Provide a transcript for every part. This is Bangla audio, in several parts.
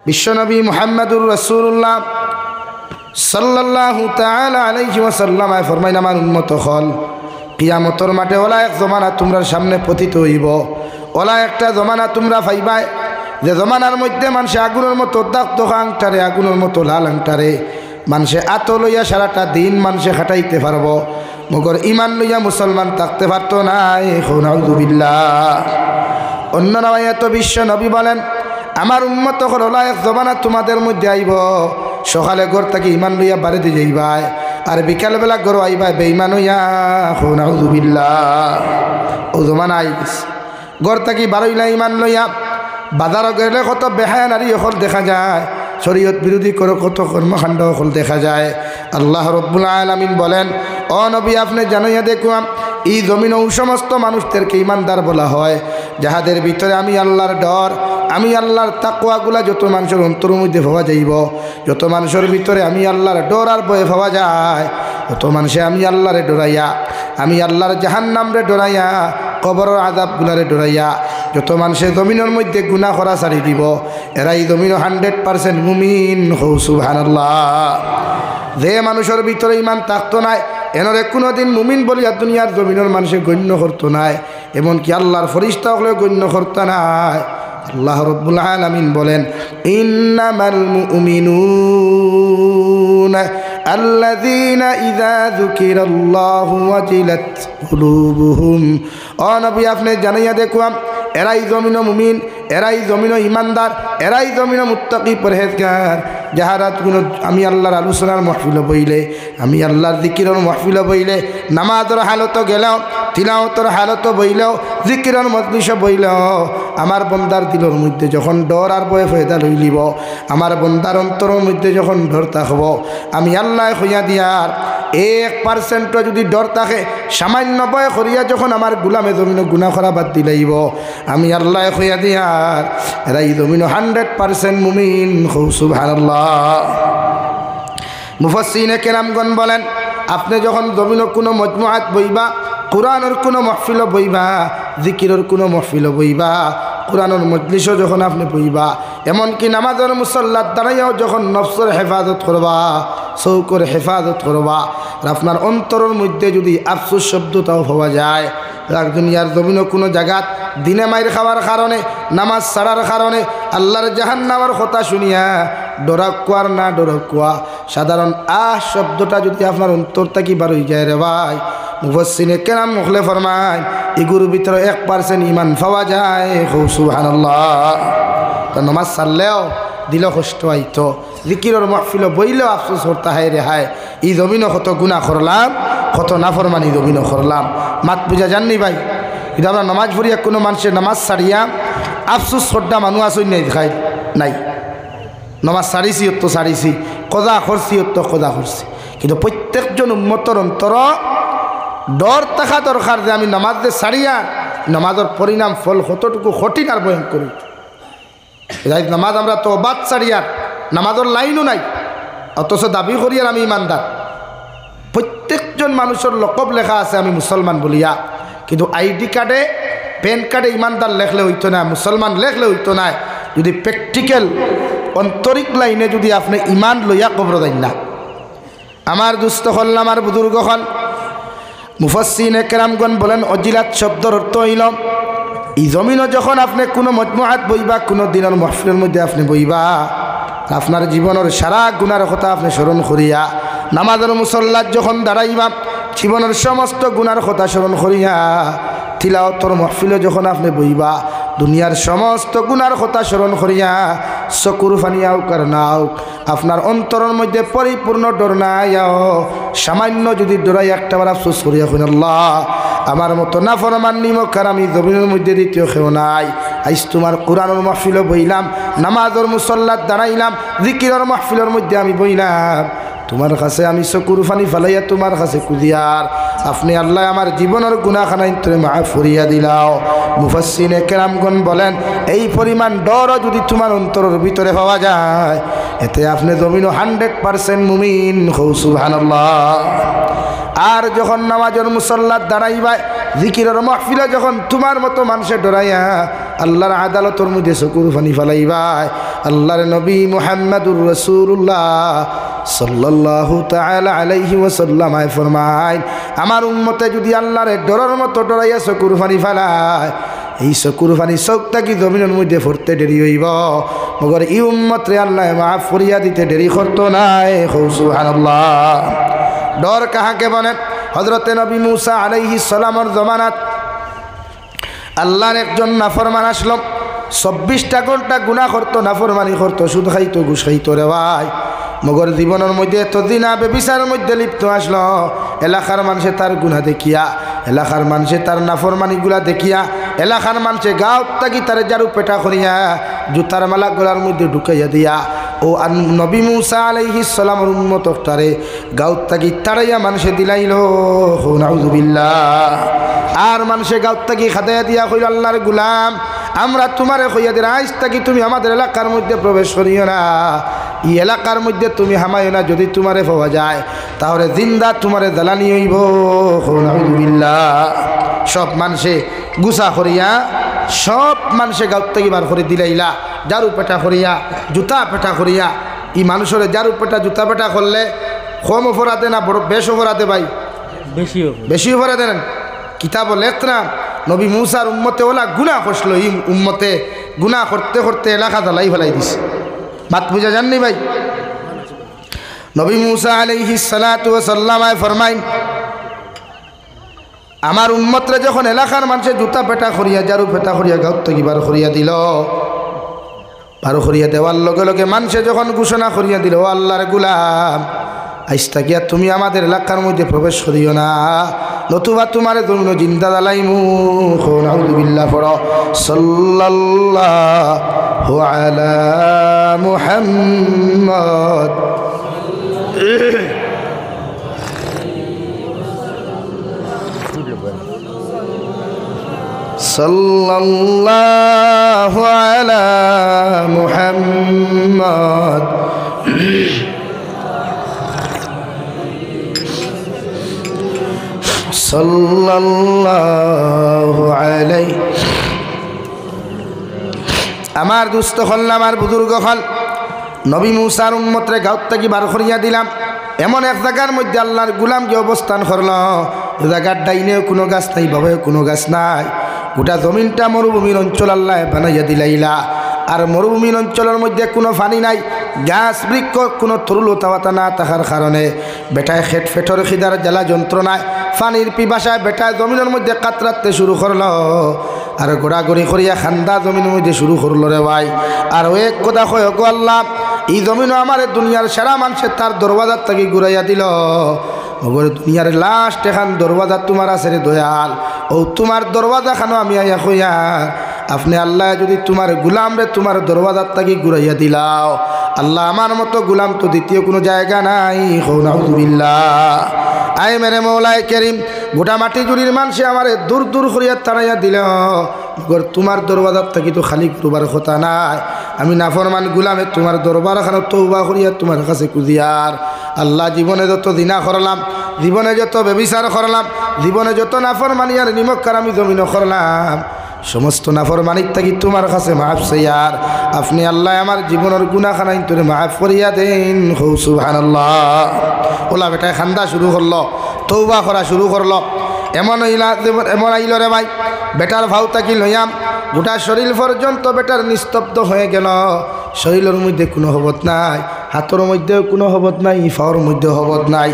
বিশ্বনবী মুহাম্মদুর রাসূলুল্লাহ সাল্লাল্লাহু তাআলা আলাইহি ওয়াসাল্লাম ফরমাইন, আমার উম্মত হল কিয়ামতের মাঠে ওলা এক জমানা তোমরা সামনে পতিত হইব। ওলা একটা জমানা তোমরা পাইবাই যে জমানার মধ্যে মানুষে আগুনের মতো দাগ আংটারে, আগুনের মতো লাল আংটারে মানুষে আত লইয়া সারাটা দিন মানুষে খাটাইতে পারব, মগর ইমান লইয়া মুসলমান থাকতে পারতো না। নাউযুবিল্লাহ। অন্য রাওয়ায়াত বিশ্ব নবী বলেন, আমার উম্মত হল ওলা এক জমানা তোমাদের মধ্যে আইব, সকালে ঘর থেকে ইমান লইয়া বাড়িতে যাইবাই আর বিকালবেলা ঘর আইবাই বেঈমান হইয়া। নাউযুবিল্লাহ। ও জমানা আই গেছে, ঘর থেকে বারইলা ইমান লইয়া বাজারও গেলে কত বেহায়া নারী হল দেখা যায়, শরীয়ত বিরোধী করে কত কর্মকাণ্ড হল দেখা যায়। আল্লাহ রব্বুল আলামিন বলেন, ও নবী আপনি জানাইয়া দেখুন এই জমিন ও সমস্ত মানুষদেরকে ইমানদার বলা হয় যাহাদের ভিতরে আমি আল্লাহর ডর, আমি আল্লাহর তাকওয়াগুলা যত মানুষের অন্তরের মধ্যে পাওয়া যাইব, যত মানুষের ভিতরে আমি আল্লাহর ডর আর ভয় পাওয়া যায়, যত মানুষে আমি আল্লাহরে ডরাইয়া, আমি আল্লাহর জাহান্নামরে ডরাইয়া, কবরের আযাবগুলারে ডরাইয়া যত মানুষের জমিনের মধ্যে গুনাহ করা ছাড়ি দিব, এরাই জমিন 100% মুমিন। হৌ সুবহানাল্লাহ। যে মানুষের ভিতরে ইমান থাকতো নাই এনরে কোনোদিন মুমিন বলিয়া দুনিয়ার জমিনের মানুষে গণ্য করতো নাই, এমনকি আল্লাহর ফেরেশতা হলেও গণ্য করতো নাই। আল্লাহ রব্বুল আলামিন বলেন, ইন্নামাল মুমিনুনা আল্লাযীনা ইযা যুকিরাল্লাহু ওয়াজিলাত কুলুবুহুম। ও নবী আপনি জানাইয়া দেখুন এরাই জমিন মুমিন, এরাই জমিন ইমানদার, এরাই জমিন মুত্তাকি পরহেজগার, যাহারা কোনো আমি আল্লাহর আলোচনার মাহফিল বইলে, আমি আল্লাহর জিকিরের মাহফিল বইলে, নামাজের হালত গেলেও, তিলাওয়াতের হালত বইলেও, জিকিরের মজলিস বইলেও আমার বন্দার দিলের মধ্যে যখন ডর আর ভয় ফয়দা লইলিব, আমার বন্দার অন্তরের মধ্যে যখন ডর থাকব, আমি আল্লাহ হইয়া দিয়ার 1% যদি ডর থাকে সামান্য ভয় করিয়া যখন আমার গুলামে জমিন গুনাহ করা বাদ দিলাইব, আমি আল্লাহ হইয়া দিয়ার এরাই জমিন 100% মুমিন। সুবহানাল্লাহ। মুফাসসিরিনে কেরামগণ বলেন, আপনি যখন জমিন কোনো মজমুআত বইবা, কোরআনের কোনো মাহফিল বইবা, জিকিরের কোনো মাহফিল বইবা, কোরআনের মজলিসও যখন আপনি বইবা, এমনকি নামাজের মুসল্লাত দাঁড়াইয়াও যখন নফসের হেফাজত করবা, চৌকর হেফাজত করবা, আর আপনার অন্তরের মধ্যে যদি আফসোস শব্দটাও পাওয়া যায়, দুনিয়ার জমিনও কোনো জায়গাত দিনে মাইর খাওয়ার কারণে, নামাজ ছাড়ার কারণে, আল্লাহর জাহান্নামের কথা শুনিয়া ডরাকুয়ার না ডরাকুয়া সাধারণ শব্দটা যদি আপনার অন্তর থেকে বার হয়ে যায় রে ভাই, মুফাসসিরিনে কেরাম মুখলে ফরমায় এগুলোর ভিতরে 1% ইমান পাওয়া যায়। সুবহানাল্লাহ। তো নামাজ ছাড়লেও দিল কষ্ট আইতো, জিকিরের মাহফিল বইলেও আফসোস করতে হায় রে হায়, এই জমিনও কত গুনাহ করলাম, কত নাফরমানি জমিনও করলাম। মাত বুঝা জাননি ভাই, এটা আমরা নামাজ পড়িয়া কোনো মানুষের নামাজ ছাড়িয়া আফসোস শ্রদ্ধা মানুষ আসই নাই দেখাই নাই। নামাজ ছাড়িছি তো ছাড়িছি, কজা করছি তো কজা করছি, কিন্তু প্রত্যেকজন উম্মতর অন্তর ডর থাকা দরকার যে আমি নামাজ দিয়ে ছাড়িয়া নামাজের পরিণাম ফল কতটুকু কঠিন আর ভয়ঙ্কর। নামাজ আমরা তো বাদ ছাড়িয়ার নামাজের লাইনও নাই, অথচ দাবি করিয়ার আমি ইমানদার। প্রত্যেকজন মানুষের লকব লেখা আছে আমি মুসলমান বলিয়া, কিন্তু আইডি কার্ডে, প্যান কার্ডে ইমানদার লেখলে হইতো না, মুসলমান লেখলে হইতো না, যদি প্র্যাকটিক্যাল অন্তরিক লাইনে যদি আপনি ইমান লইয়া কবর দেন না। আমার দুস্থ হল, আমার বুজুর্গ হল, মুফাসসিরিনে কেরামগণ বলেন অজিলাত শব্দর অর্থ হইল এই জমিনও যখন আপনি কোনো মজমুআত বইবা, কোনো দিনের মাহফিলের মধ্যে আপনি বইবা, আপনার জীবনের সারা গুনার কথা আপনি স্মরণ করিয়া, নামাজের মুসল্লাত যখন দাঁড়াইবা জীবনের সমস্ত গুনার কথা স্মরণ করিয়া, তিলাওয়াতের মাহফিলে যখন আপনি বইবা দুনিয়ার সমস্ত গুনার কথা স্মরণ করিয়া, চকুর পানি আউক আর না আউক আপনার অন্তরের মধ্যে পরিপূর্ণ ডর নাই, সামান্য যদি ডরাই একটাবার আফসোস করিয়া শুন আল্লাহ আমার মতো নাফরমান নিমক আমি জমিনের মধ্যে দ্বিতীয় কেউ নাই। আইস তোমার কোরআনের মাহফিলও বইলাম, নামাজের মুসল্লাত দাঁড়াইলাম, জিকিরের মাহফিলের মধ্যে আমি বইলাম, তোমার কাছে আমি চকুর পানি ফালাইয়া তোমার কাছে কুদিয়ার আপনি আল্লাহ আমার জীবনের গুনাহখানাই তুমি মাফ করিয়া দিলাও। মুফাসসিরিনে কেরামগণ বলেন এই পরিমাণ ডরও যদি তোমার অন্তরের ভিতরে পাওয়া যায়, এতে আপনি জমিনও 100% মুমিন। সুবহানাল্লাহ। আর যখন নামাজের মুসল্লাত দাঁড়াইবা, জিকিরের মাহফিলে যখন তোমার মতো মানুষে ডরাইয়া আল্লাহর আদালতের মধ্যে চকুর পানি ফালাইবা, আল্লাহর নবী মুহাম্মদুর রাসূলুল্লাহ সাল্লাল্লাহু তাআলা আলাইহি ওয়াসাল্লাম ফরমায়, আমার উম্মতে যদি আল্লাহরে ডরার মতো ডরাইয়া চকুর পানি ফেলায়, এই চকুর পানি চোখটা কি জমিনের মধ্যে পড়তে দেরি হইব, মগর এই উম্মতরে আল্লাহ মাফ করিয়া দিতে দেরি করতো নাই। সুবহানাল্লাহ। ডর কাহাকে বলেন? হযরতে নবী মূসা আলাইহিস সালামের জমানাত আল্লাহর একজন নাফরমান আসলো, 24টা ঘন্টা গুনাহ করতো, নাফরমানি করতো, সুদ খাইতো, ঘুষ খাইতো রে ভাই। মগর জীবনের মধ্যে এতদিন বেবিচারের মধ্যে লিপ্ত আসলো। এলাকার মানুষে তার গুনাহ দেখিয়া, এলাকার মানুষে তার নাফরমানিগুলা দেখিয়া, এলাকার মানুষে গাঁও থাকি তার জারু পেটা করিয়া জুতার মালা গলার মধ্যে ঢুকাইয়া দিয়া ও নবী মূসা আলাইহিস সালামের উম্মতটারে গাঁও থাকি তাড়াইয়া মানুষে দিলাইল। নাউযুবিল্লাহ। আর মানুষে গাঁও থাকি খাদাইয়া দিয়া কইল, আল্লাহর গুলাম, আমরা তোমারে কইয়া দিই আজ থাকি তুমি আমাদের এলাকার মধ্যে প্রবেশ করিও না, এই এলাকার মধ্যে তুমি হামাইও না, যদি তোমারে পাওয়া যায় তাহলে জিন্দা তোমারে জ্বালানি হইব। নাউযুবিল্লাহ। সব মানুষে গুছা করিয়া, সব মানুষে গাঁও থেকে বার করে দিলাইলা, জারু পেটা করিয়া, জুতা পেটা করিয়া। এই মানুষের জারু পেটা জুতা পেটা করলে কম অপরাধে না বড় বেশ অপরাধে ভাই? বেশি অপরাধে নেন। কিতাব লেখনা নবী মূসার উম্মতে ওলা গুনাহ করছিল, এই উম্মতে গুনাহ করতে করতে এলাকা জ্বালাই ফেলাই দিছে। বাত বুঝা যাননি ভাই? নবী মূসা আলাইহিস সালাতু ওয়াস সালাম ফরমাইন, আমার উম্মতরে যখন এলাকার মানুষে জুতা পেটা করিয়া, জারু পেটা করিয়া গাঁও থেকে বার করিয়া দিল, বার করিয়া দেওয়ার লগে লগে মানুষে যখন ঘোষণা করিয়া দিল, ও আল্লাহর গুলাম, আজ থাকিয়া তুমি আমাদের এলাকার মধ্যে প্রবেশ করিও না, নতুবা তোমারে দৈন্য জিন্দা জ্বালাইমু। নাউযুবিল্লাহ। পড়ো সাল্লাল্লাহু আলা মুহাম্মদ। সাল্লাল্লাহু আলা মুহাম্মদ। সাল্লাল্লাহু আলাইহি। আমার দুস্থ হল, আমার বুজুর্গ হল, নবী মূসার উম্মতরে গাঁও থেকে বার করিয়া দিলাম। এমন এক জায়গার মধ্যে আল্লাহর গুলাম যে অবস্থান করল, জায়গার ডাইনেও কোনো গাছ নাই, বাবাও কোনো গাছ নাই, গোটা জমিনটা মরুভূমির অঞ্চল আল্লাহ বানাইয়া দিলাইলা। আর মরুভূমির অঞ্চলের মধ্যে কোনো পানি নাই, গাছ বৃক্ষ কোনো তরুলতা না থাকার কারণে বেটায় খেট ফেটর খিদার জ্বালা যন্ত্রণায় পানির পিপাসায় বেটায় জমিনের মধ্যে কাতরাতে শুরু করলো, আর গোড়াগড়ি করিয়া খান্দা জমিনের মধ্যে শুরু করলো রে ভাই। আর ও এক কথা কয়, গো আল্লাহ, এই জমিনও আমার দুনিয়ার সেরা মানুষের তার দরওয়াজার থেকে ঘুরাইয়া দিল, মগর দুনিয়ার লাস্ট এখান দরওয়াজা তোমার আছে রে দয়াল, ও তোমার দরওয়াজা খানো আমি আইয়া কইয়া, আপনি আল্লাহ যদি তোমার গুলাম রে তোমার দরওয়াজার থেকে ঘুরাইয়া দিলাও, আল্লাহ আমার মতো গুলাম তো দ্বিতীয় কোনো জায়গা নাই। নাউযুবিল্লাহ। আয় মেরে মৌলায় করিম, গোটা মাটি জুড়ির মানুষে আমারে দূর দূর করিয়া তাড়াইয়া দিল, মগর তোমার দরওয়াজার থেকে তো খালি করবার কথা নাই, আমি নাফরমান গুলামে তোমার দরবার খানো তওবা করিয়া তোমার কাছে কুজিয়ার। আল্লাহ, জীবনে যত দিনা করলাম, জীবনে যত ব্যভিচার করলাম, জীবনে যত নাফরমানিয়ার নিমক্কার আমি জমিন করলাম, সমস্ত নাফরমানিক থাকি তোমার কাছে মাফ চাইয়ার। আপনি আল্লাহ আমার জীবনের গুনাহখানাই তোরে মাফ করিয়া দেন। সুবহানাল্লাহ। ওলা বেটায় খান্দা শুরু করলো, তওবা করা শুরু করলো। এমন আইল রে ভাই, বেটার ভাও তাকি লইয়াম, গোটা শরীর পর্যন্ত বেটার নিস্তব্ধ হয়ে গেল। শরীরের মধ্যে কোনো হবত নাই, হাতের মধ্যেও কোনো হবত নাই, পাওয়ার মধ্যেও হবত নাই।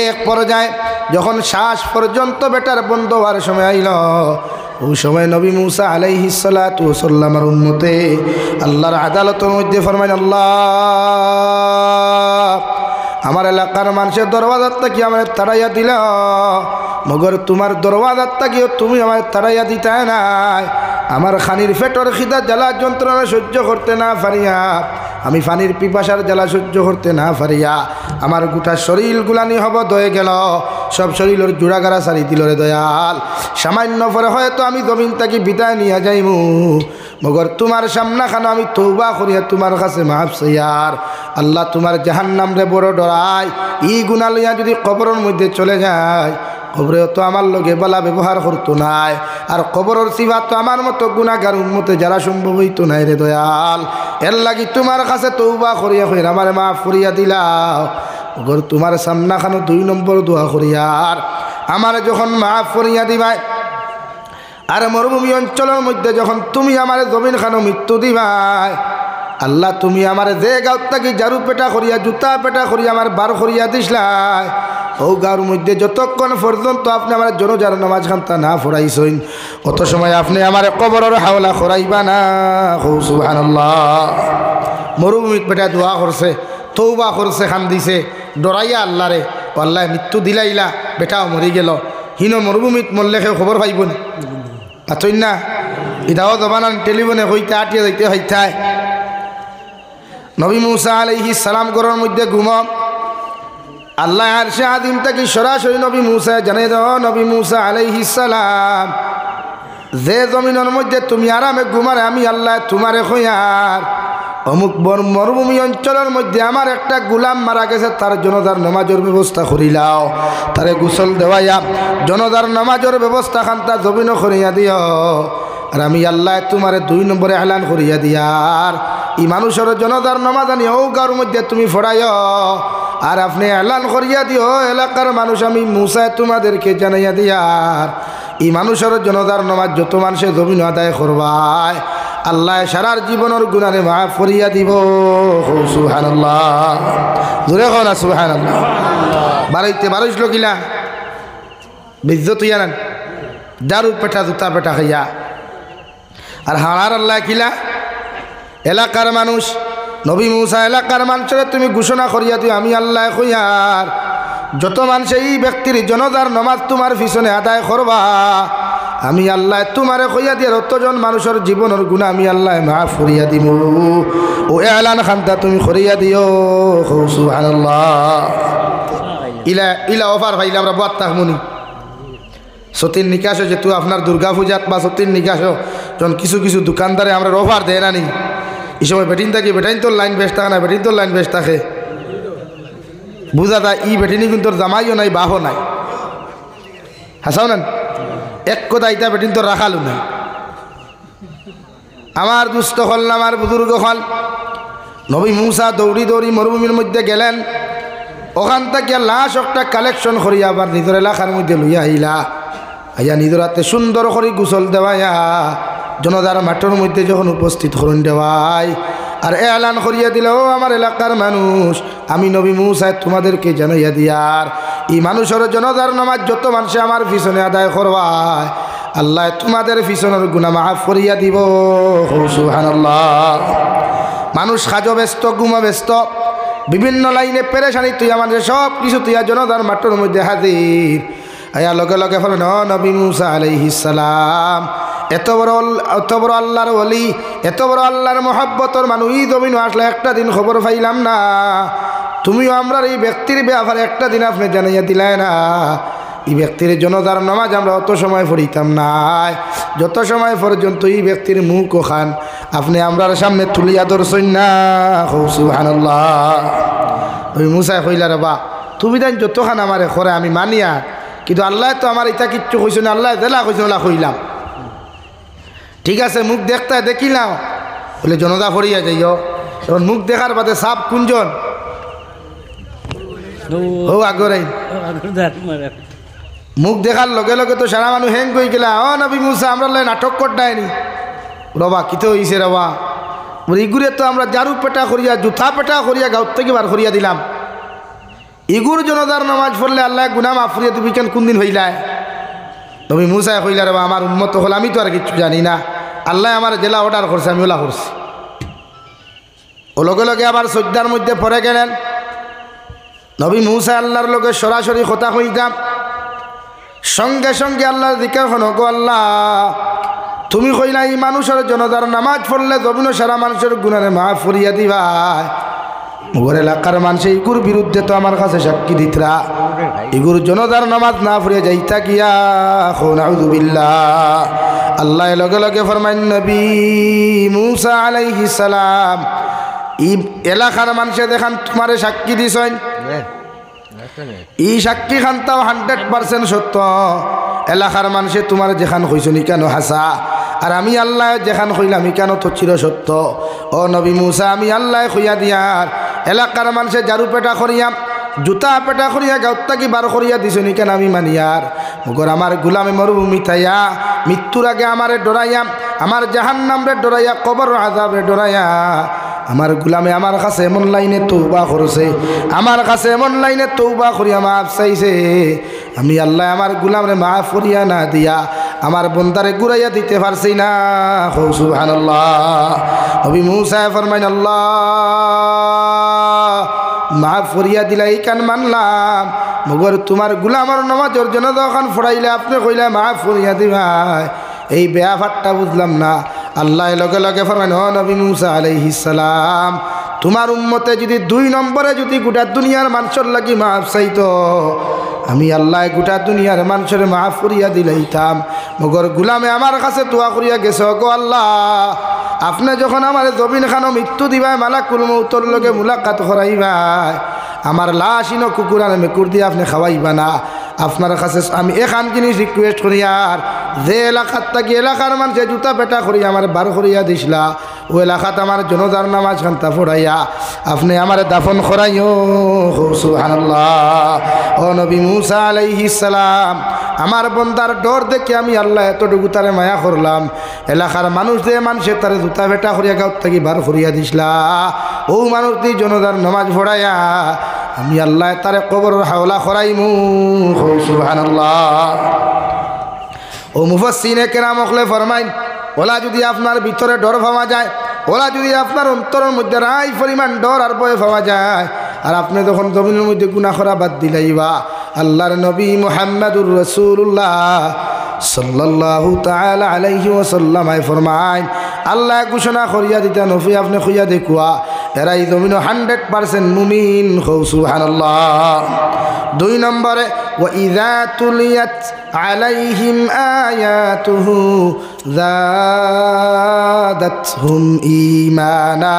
এক পর্যায়ে যখন শ্বাস পর্যন্ত বেটার বন্ধ হওয়ার সময় আইল, ওই সময় নবী মূসা আলাইহিস সালাতু ওয়াস সালামের উম্মতে আল্লাহর আদালতের মধ্যে ফরমায়, আল্লাহ, আমার এলাকার মানুষের দরওয়াজার থেকে আমার তাড়াইয়া দিল, মগর তোমার দরওয়াজার থেকেও তুমি আমার তাড়াইয়া দিতে নাই। আমার খানির ফেটর খিদা জ্বালা যন্ত্রণা সহ্য করতে না পারিয়া, আমি পানির পিপাসার জ্বালা সহ্য করতে না পারিয়া আমার গোটা শরীর গুলানি হবদ হয়ে গেল, সব শরীরের জোড়াগাড়া সারি দিল রে দয়াল। সামান্য পরে হয়তো আমি জমিন থেকে বিদায় নিয়ে যাইমু, মগর তোমার সামনা খানো আমি তওবা করিয়া তোমার কাছে মাফ চাইয়ার। আল্লাহ, তোমার জাহান্নাম রে বড় ডরাই, ই গুনাহ লইয়া যদি কবরের মধ্যে চলে যায়, কবরে তো আমার লগে বলা ব্যবহার করতো নাই আর কবরের সিফাত তো আমার মতো গুনাহগার উম্মতে যারা সম্ভব হইতো নাই রে দয়াল এর লাগি তোমার কাছে তওবা করিয়া কইরা আমারে মাফ করিয়া দিলাও ওগর তোমার সামনা খানো 2 নম্বর দোয়া করিয়ার আমারে যখন মাফ করিয়া দিবাই আর মরুভূমি অঞ্চলের মধ্যে যখন তুমি আমারে জমিন খানো মৃত্যু দিবাই আল্লাহ তুমি আমারে যে গাঁত থাকি জারু পেটা করিয়া জুতা পেটা করিয়া আমার বার করিয়া দিসলাই ও গাঁর মধ্যে যতক্ষণ পর্যন্ত আপনি আমার জনজার নামাজ খান্তা না ফোরাইছেন অত সময় আপনি আমার কবরের হাওলা করাইবা না সুবহানাল্লাহ মরুভূমিত পেটা দোয়া করছে তওবা করছে খান দিছে ডরাইয়া আল্লাহ রে আল্লাহ মৃত্যু দিলাইলা বেটাও মরি গেল হিন মরুভূমিত মরলে কেউ খবর পাইব না আতই না ইদাও জবানান টেলিফোনে হইতে আটিয়া যাইতে হইতায় নবী মুসা আলাইহিস সালাম ঘরের মধ্যে ঘুম আল্লাহ আরশে আযীম থেকে সরাসরি নবী মুসা জানাই দাও নবী মুসা আলাইহিস সালাম যে জমিনের মধ্যে তুমি আরামে ঘুমারে আমি আল্লাহ তোমারে কইয়ার অমুক মরুভূমি অঞ্চলের মধ্যে আমার একটা গোলাম মারা গেছে তার জনতার নামাজের ব্যবস্থা করিলাও তারে গোসল দেওয়াইয়া জনতার নামাজের ব্যবস্থা খান্তা জমিন করিয়া দিও আর আমি আল্লাহ তোমারে 2 নম্বরে এলান করিয়া দিয়ার ই মানুষের জনতার নামাজ আনি ও গাঁর মধ্যে তুমি ফড়াইও আর আপনি এলান করিয়া দিও এলাকার মানুষ আমি মুসা তোমাদেরকে জানাইয়া দিয়ার ই মানুষের জনতার নামাজ যত মানুষে জমিন আদায় করবায় আল্লাহ সারার জীবনের গুনাহে মাফ করিয়া দিব সুবহানাল্লাহ জোরে কও না সুবহানাল্লাহ বাড়াইতে বারোশ লোকিলা বিজ্জত ইয়ান দারু পেটা জুতা পেটা খাইয়া আর হাড়ার আল্লাহ কিলা এলাকার মানুষ নবী মুসা এলাকার মানুষের তুমি ঘোষণা করিয়া দিও আমি আল্লাহ কইয়ার যত মানুষ এই ব্যক্তির জনতার নামাজ তোমার পিছনে আদায় করবা আমি আল্লাহ তোমারে কইয়া দিয়ে অতজন মানুষের জীবনের গুনাহ আমি আল্লাহ মাফ করিয়া দিব ও এলান খান্তা তুমি করিয়া দিও সুবহানাল্লাহ ইলা ইলা অফার ভাইলা আমরা বাত তাহমুনি সতীর নিকাশ যেহেতু আপনার দুর্গা পূজাত বা সতীর নিকাশ যখন কিছু কিছু দোকানদারে আমরা অফার দেয় না নি এই সময় বেটিন থাকি বেটাইন তোর লাইন বেশ থাকে না বেটিন তোর লাইন বেশ থাকে বুঝা যায় ই বেটিনি কিন্তু জামাইও নাই বাহও নাই হাসাও না এক কথা ইটা বেটিন তো রাখালো না আমার দুস্থ হল না আমার বুজুর্গ হল নবী মুসা দৌড়ি দৌড়ি মরুভূমির মধ্যে গেলেন ওখান থেকে লাশ একটা কালেকশন করিয়া আবার নিজের এলাকার মধ্যে লইয়া আইলা আইয়া নিজের হাতে সুন্দর করে গোসল দেওয়াইয়া জনতার মাঠের মধ্যে যখন উপস্থিত করুন দেওয়াই আর এলান করিয়া দিল ও আমার এলাকার মানুষ আমি নবী মুসা তোমাদেরকে জানাইয়া দিয়ার এই মানুষের জনতার নামাজ যত মানুষে আমার পিছনে আদায় করবায় আল্লাহ তোমাদের পিছনের গুনাহ মাফ করিয়া দিব সুবহানাল্লাহ মানুষ খাজো ব্যস্ত ঘুমো ব্যস্ত বিভিন্ন লাইনে পেরেশানি তুই আমাদের সব কিছু তুই জনতার মাঠের মধ্যে হাজির আয়া লগে লগে বলেন নবী মুসা আলাইহিস সালাম এত বড় আল্লাহর ওলি এত বড় আল্লাহর মহব্বতর মানুষ এই জমিন আসলে একটা দিন খবর পাইলাম না তুমিও আমরা এই ব্যক্তির ব্যাপারে একটা দিন আপনি জানাইয়া দিলাই না এই ব্যক্তির জনতার নামাজ আমরা অত সময় পড়িতাম না যত সময় পর্যন্ত এই ব্যক্তির মুখ খান আপনি আমরার সামনে তুলিয়া ধরছেন না সুবহানাল্লাহ ওই মুসা কইলা রে বা তুমি দেন যতখান আমারে করে আমি মানিয়া কিন্তু আল্লাহ তো আমার ইটা কিচ্ছু কইছে না আল্লাহ জেলা কইছে না কইলাম ঠিক আছে মুখ দেখতে দেখিলাম বলে জনতা ফরিয়া যাইও এখন মুখ দেখার বাদে সাপ কুঞ্জন ও আগরাই মুখ দেখার লগে লগে তো সারা মানুষ হ্যাং কই গেলা ও নবী মুসা আমরা নাটক করতাইনি রবা কিতে হইছে রবা বলে ইগুরে তো আমরা জারু পেটা করিয়া জুথা পেটা করিয়া গাঁত থেকে বার করিয়া দিলাম ইগুর জনতার নামাজ পড়লে আল্লাহ গুনাহ মাফ করিয়া তুমি কেন কোন দিন হইলায় নবী মুসা কইলা রে আমার উম্মত হল আমি তো আর কিছু জানি না আল্লাহ আমার জেলা অর্ডার করছে আমি ওলা করছি ও লগে লগে আবার সজ্জার মধ্যে পড়ে গেলেন নবী মুসা আল্লাহর লগে সরাসরি কথা কইতাম সঙ্গে সঙ্গে আল্লাহর জিকির হনো গো আল্লাহ তুমি কইলা এই মানুষের জনতার নামাজ পড়লে জমিন সারা মানুষের গুনাহে মাফ করিয়া দিবা মোর এলাকার মানুষ ইগুর বিরুদ্ধে তো আমার কাছে সাক্ষী দিতরা ইগুর জনতার নামাজ না পড়িয়া যাইতা গিয়া নাউযু বিল্লাহ আল্লাহ লগে লগে ফরমাইন নবী মুসা আলাইহিস সালাম এই এলাকার মানুষে দেখান তোমারে সাক্ষী দিছেন ই সাক্ষী খানটাও 100% সত্য। এলাকার মানুষে তোমার যেখান হইছনি কেন হাসা, আর আমি আল্লাহ যেখান হইলাম কেন তো চির সত্য। ও নবী মুসা, আমি আল্লাহ হইয়া দিয়ার এলাকার মানুষে জারু পেটা করিয়া জুতা পেটা করিয়া গাঁত কি বার করিয়া দিছনি কেন আমি মানিয়ার। মগর আমার গুলামে মরুভূমি থাইয়া মৃত্যুর আগে আমারে ডরাইয়া, আমার জাহান্নামরে ডরাইয়া, কবর আযাবে ডরাইয়া, আমার গুলামে আমার কাছে এমন লাইনে তওবা করছে, আমার কাছে এমন লাইনে তওবা করিয়া মাফ চাইছে। আমি আল্লাহ আমার গুলামরে মাফ করিয়া না দিয়া আমার বন্দারে ঘুরাইয়া দিতে পারছি না। সুবহানাল্লাহ। নবী মুসা ফরমাইন, আল্লাহ মাফ করিয়া দিলা এই কান মানলাম, মগর তোমার গুলামর নামাজের জন্য যখন ফড়াইলে আপনি কইলে মাফ করিয়া দিবাই, এই ব্যাপারটা বুঝলাম না। আল্লাহ লগে লগে ফরমাইন, ও নবী মুসা আলাইহিস সালাম, তোমার উম্মতে যদি 2 নম্বরে যদি গোটা দুনিয়ার মানুষের লাগি মাফ চাইতো, আমি আল্লাহ গোটা দুনিয়ার মানুষের মাফ করিয়া দিলাইতাম। মগর গুলামে আমার কাছে দোয়া করিয়া গেছে, গো আল্লাহ আপনি যখন আমার জমিন খানো মৃত্যু দিবাই, মালাকুল মউতর লগে মুলাকাত করাইবাই, আমার লাশ ইনো কুকুর আর মেকুর দিয়ে আপনি খাওয়াইবা না। আপনার কাছে আমি এখান জিনিস রিকোয়েস্ট করি, আর যে এলাকাত থাকি এলাকার মানুষে জুতা পেটা করি আমার বার করিয়া দিসলা, ও এলাকাত আমার জনজার নামাজ খান্তা ফোড়াইয়া আপনি আমার দাফন করাইও। সুবহানাল্লাহ। ও নবী মুসা আলাইহিস সালাম, আমার বন্দার ডর দেখে আমি আল্লাহ এতটুকু তারে মায়া করলাম, এলাকার মানুষ যে মানুষে তারে জুতা পেটা করিয়া গাঁত থাকি বার করিয়া দিসলা, ও মানুষ দিয়ে জনজার নামাজ ফোড়াইয়া আমি আল্লাহ তারে কবরের হাওলা করাইমু। সুবহানাল্লাহ। ও মুফাসসিরিনে কেরাম হলে ফরমাইন, ওলা যদি আপনার ভিতরে ডর পাওয়া যায়, ওলা যদি আপনার অন্তরের মধ্যে রাই পরিমাণ ডর আর ভয় পাওয়া যায়, আর আপনি যখন জমিনের মধ্যে গুনাহ করা বাদ দিলাইবা, আল্লাহর নবী মুহাম্মদুর রাসূলুল্লাহ সাল্লাল্লাহু তাআলা আলাইহি ওয়াসাল্লাম ফরমাইন, আল্লাহ ঘোষণা করিয়া দিতা নফি আপনি কইয়া দেখুয়া এরাই জমিন 100% মুমিন। সুবহানাল্লাহ। 2 নম্বরে, ওয়া ইযা তুলিয়াত আলাইহিম আয়াতুহু যাদাতহুম ঈমানা।